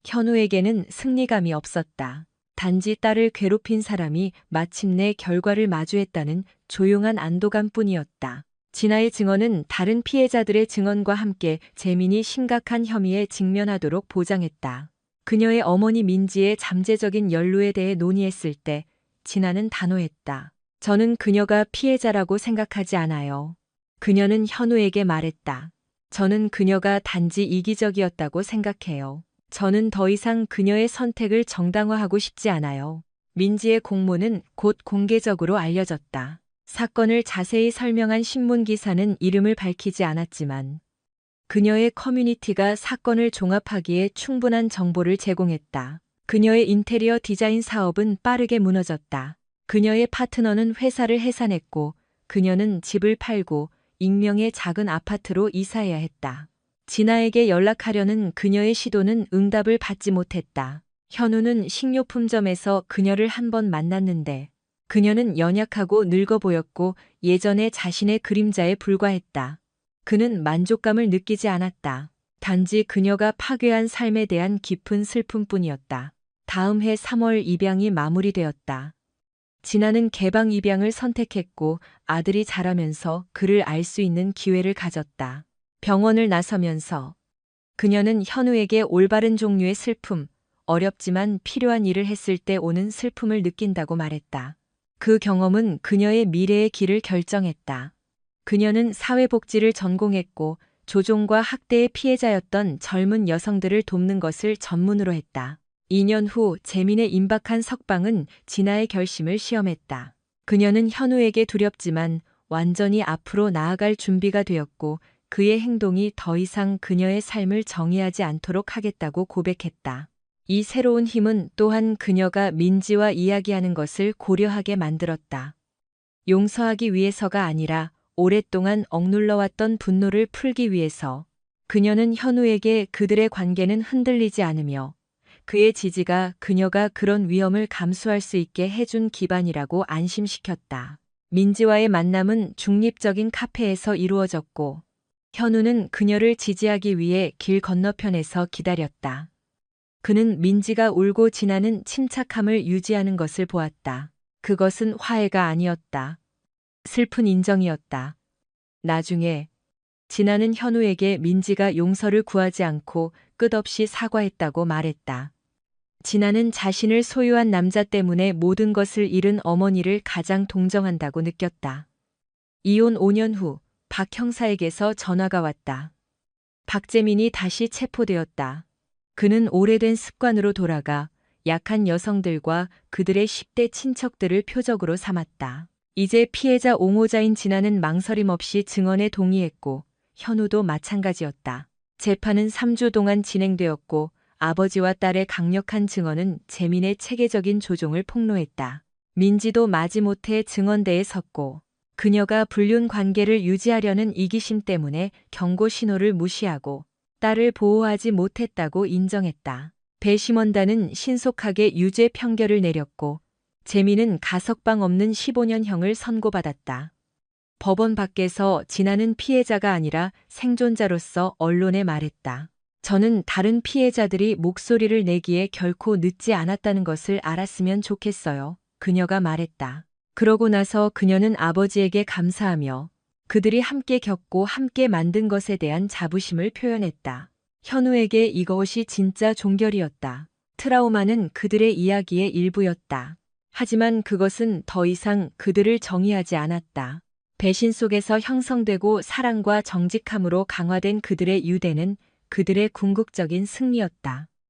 현우에게는 승리감이 없었다. 단지 딸을 괴롭힌 사람이 마침내 결과를 마주했다는 조용한 안도감뿐이었다. 진아의 증언은 다른 피해자들의 증언과 함께 재민이 심각한 혐의에 직면하도록 보장했다. 그녀의 어머니 민지의 잠재적인 연루에 대해 논의했을 때 진아는 단호했다. 저는 그녀가 피해자라고 생각하지 않아요. 그녀는 현우에게 말했다. 저는 그녀가 단지 이기적이었다고 생각해요. 저는 더 이상 그녀의 선택을 정당화하고 싶지 않아요. 민지의 공모는 곧 공개적으로 알려졌다. 사건을 자세히 설명한 신문기사는 이름을 밝히지 않았지만 그녀의 커뮤니티가 사건을 종합하기에 충분한 정보를 제공했다. 그녀의 인테리어 디자인 사업은 빠르게 무너졌다. 그녀의 파트너는 회사를 해산했고 그녀는 집을 팔고 익명의 작은 아파트로 이사해야 했다. 진아에게 연락하려는 그녀의 시도는 응답을 받지 못했다. 현우는 식료품점에서 그녀를 한 번 만났는데 그녀는 연약하고 늙어 보였고 예전의 자신의 그림자에 불과했다. 그는 만족감을 느끼지 않았다. 단지 그녀가 파괴한 삶에 대한 깊은 슬픔뿐이었다. 다음 해 3월 입양이 마무리되었다. 진아는 개방 입양을 선택했고 아들이 자라면서 그를 알 수 있는 기회를 가졌다. 병원을 나서면서 그녀는 현우에게 올바른 종류의 슬픔, 어렵지만 필요한 일을 했을 때 오는 슬픔을 느낀다고 말했다. 그 경험은 그녀의 미래의 길을 결정했다. 그녀는 사회복지를 전공했고 조종과 학대의 피해자였던 젊은 여성들을 돕는 것을 전문으로 했다. 2년 후 재민의 임박한 석방은 진아의 결심을 시험했다. 그녀는 현우에게 두렵지만 완전히 앞으로 나아갈 준비가 되었고 그의 행동이 더 이상 그녀의 삶을 정의하지 않도록 하겠다고 고백했다. 이 새로운 힘은 또한 그녀가 민지와 이야기하는 것을 고려하게 만들었다. 용서하기 위해서가 아니라 오랫동안 억눌러왔던 분노를 풀기 위해서. 그녀는 현우에게 그들의 관계는 흔들리지 않으며 그의 지지가 그녀가 그런 위험을 감수할 수 있게 해준 기반이라고 안심시켰다. 민지와의 만남은 중립적인 카페에서 이루어졌고 현우는 그녀를 지지하기 위해 길 건너편에서 기다렸다. 그는 민지가 울고 지나는 침착함을 유지하는 것을 보았다. 그것은 화해가 아니었다. 슬픈 인정이었다. 나중에 진아는 현우에게 민지가 용서를 구하지 않고 끝없이 사과했다고 말했다. 진아는 자신을 소유한 남자 때문에 모든 것을 잃은 어머니를 가장 동정한다고 느꼈다. 이혼 5년 후 박 형사에게서 전화가 왔다. 박재민이 다시 체포되었다. 그는 오래된 습관으로 돌아가 약한 여성들과 그들의 10대 친척들을 표적으로 삼았다. 이제 피해자 옹호자인 진아는 망설임 없이 증언에 동의했고 현우도 마찬가지였다. 재판은 3주 동안 진행되었고 아버지와 딸의 강력한 증언은 재민의 체계적인 조종을 폭로했다. 민지도 마지못해 증언대에 섰고 그녀가 불륜 관계를 유지하려는 이기심 때문에 경고 신호를 무시하고 딸을 보호하지 못했다고 인정했다. 배심원단은 신속하게 유죄 판결을 내렸고 재민은 가석방 없는 15년형을 선고받았다. 법원 밖에서 진아는 피해자가 아니라 생존자로서 언론에 말했다. 저는 다른 피해자들이 목소리를 내기에 결코 늦지 않았다는 것을 알았으면 좋겠어요. 그녀가 말했다. 그러고 나서 그녀는 아버지에게 감사하며 그들이 함께 겪고 함께 만든 것에 대한 자부심을 표현했다. 현우에게 이것이 진짜 종결이었다. 트라우마는 그들의 이야기의 일부였다. 하지만 그것은 더 이상 그들을 정의하지 않았다. 배신 속에서 형성되고 사랑과 정직함으로 강화된 그들의 유대는 그들의 궁극적인 승리였다.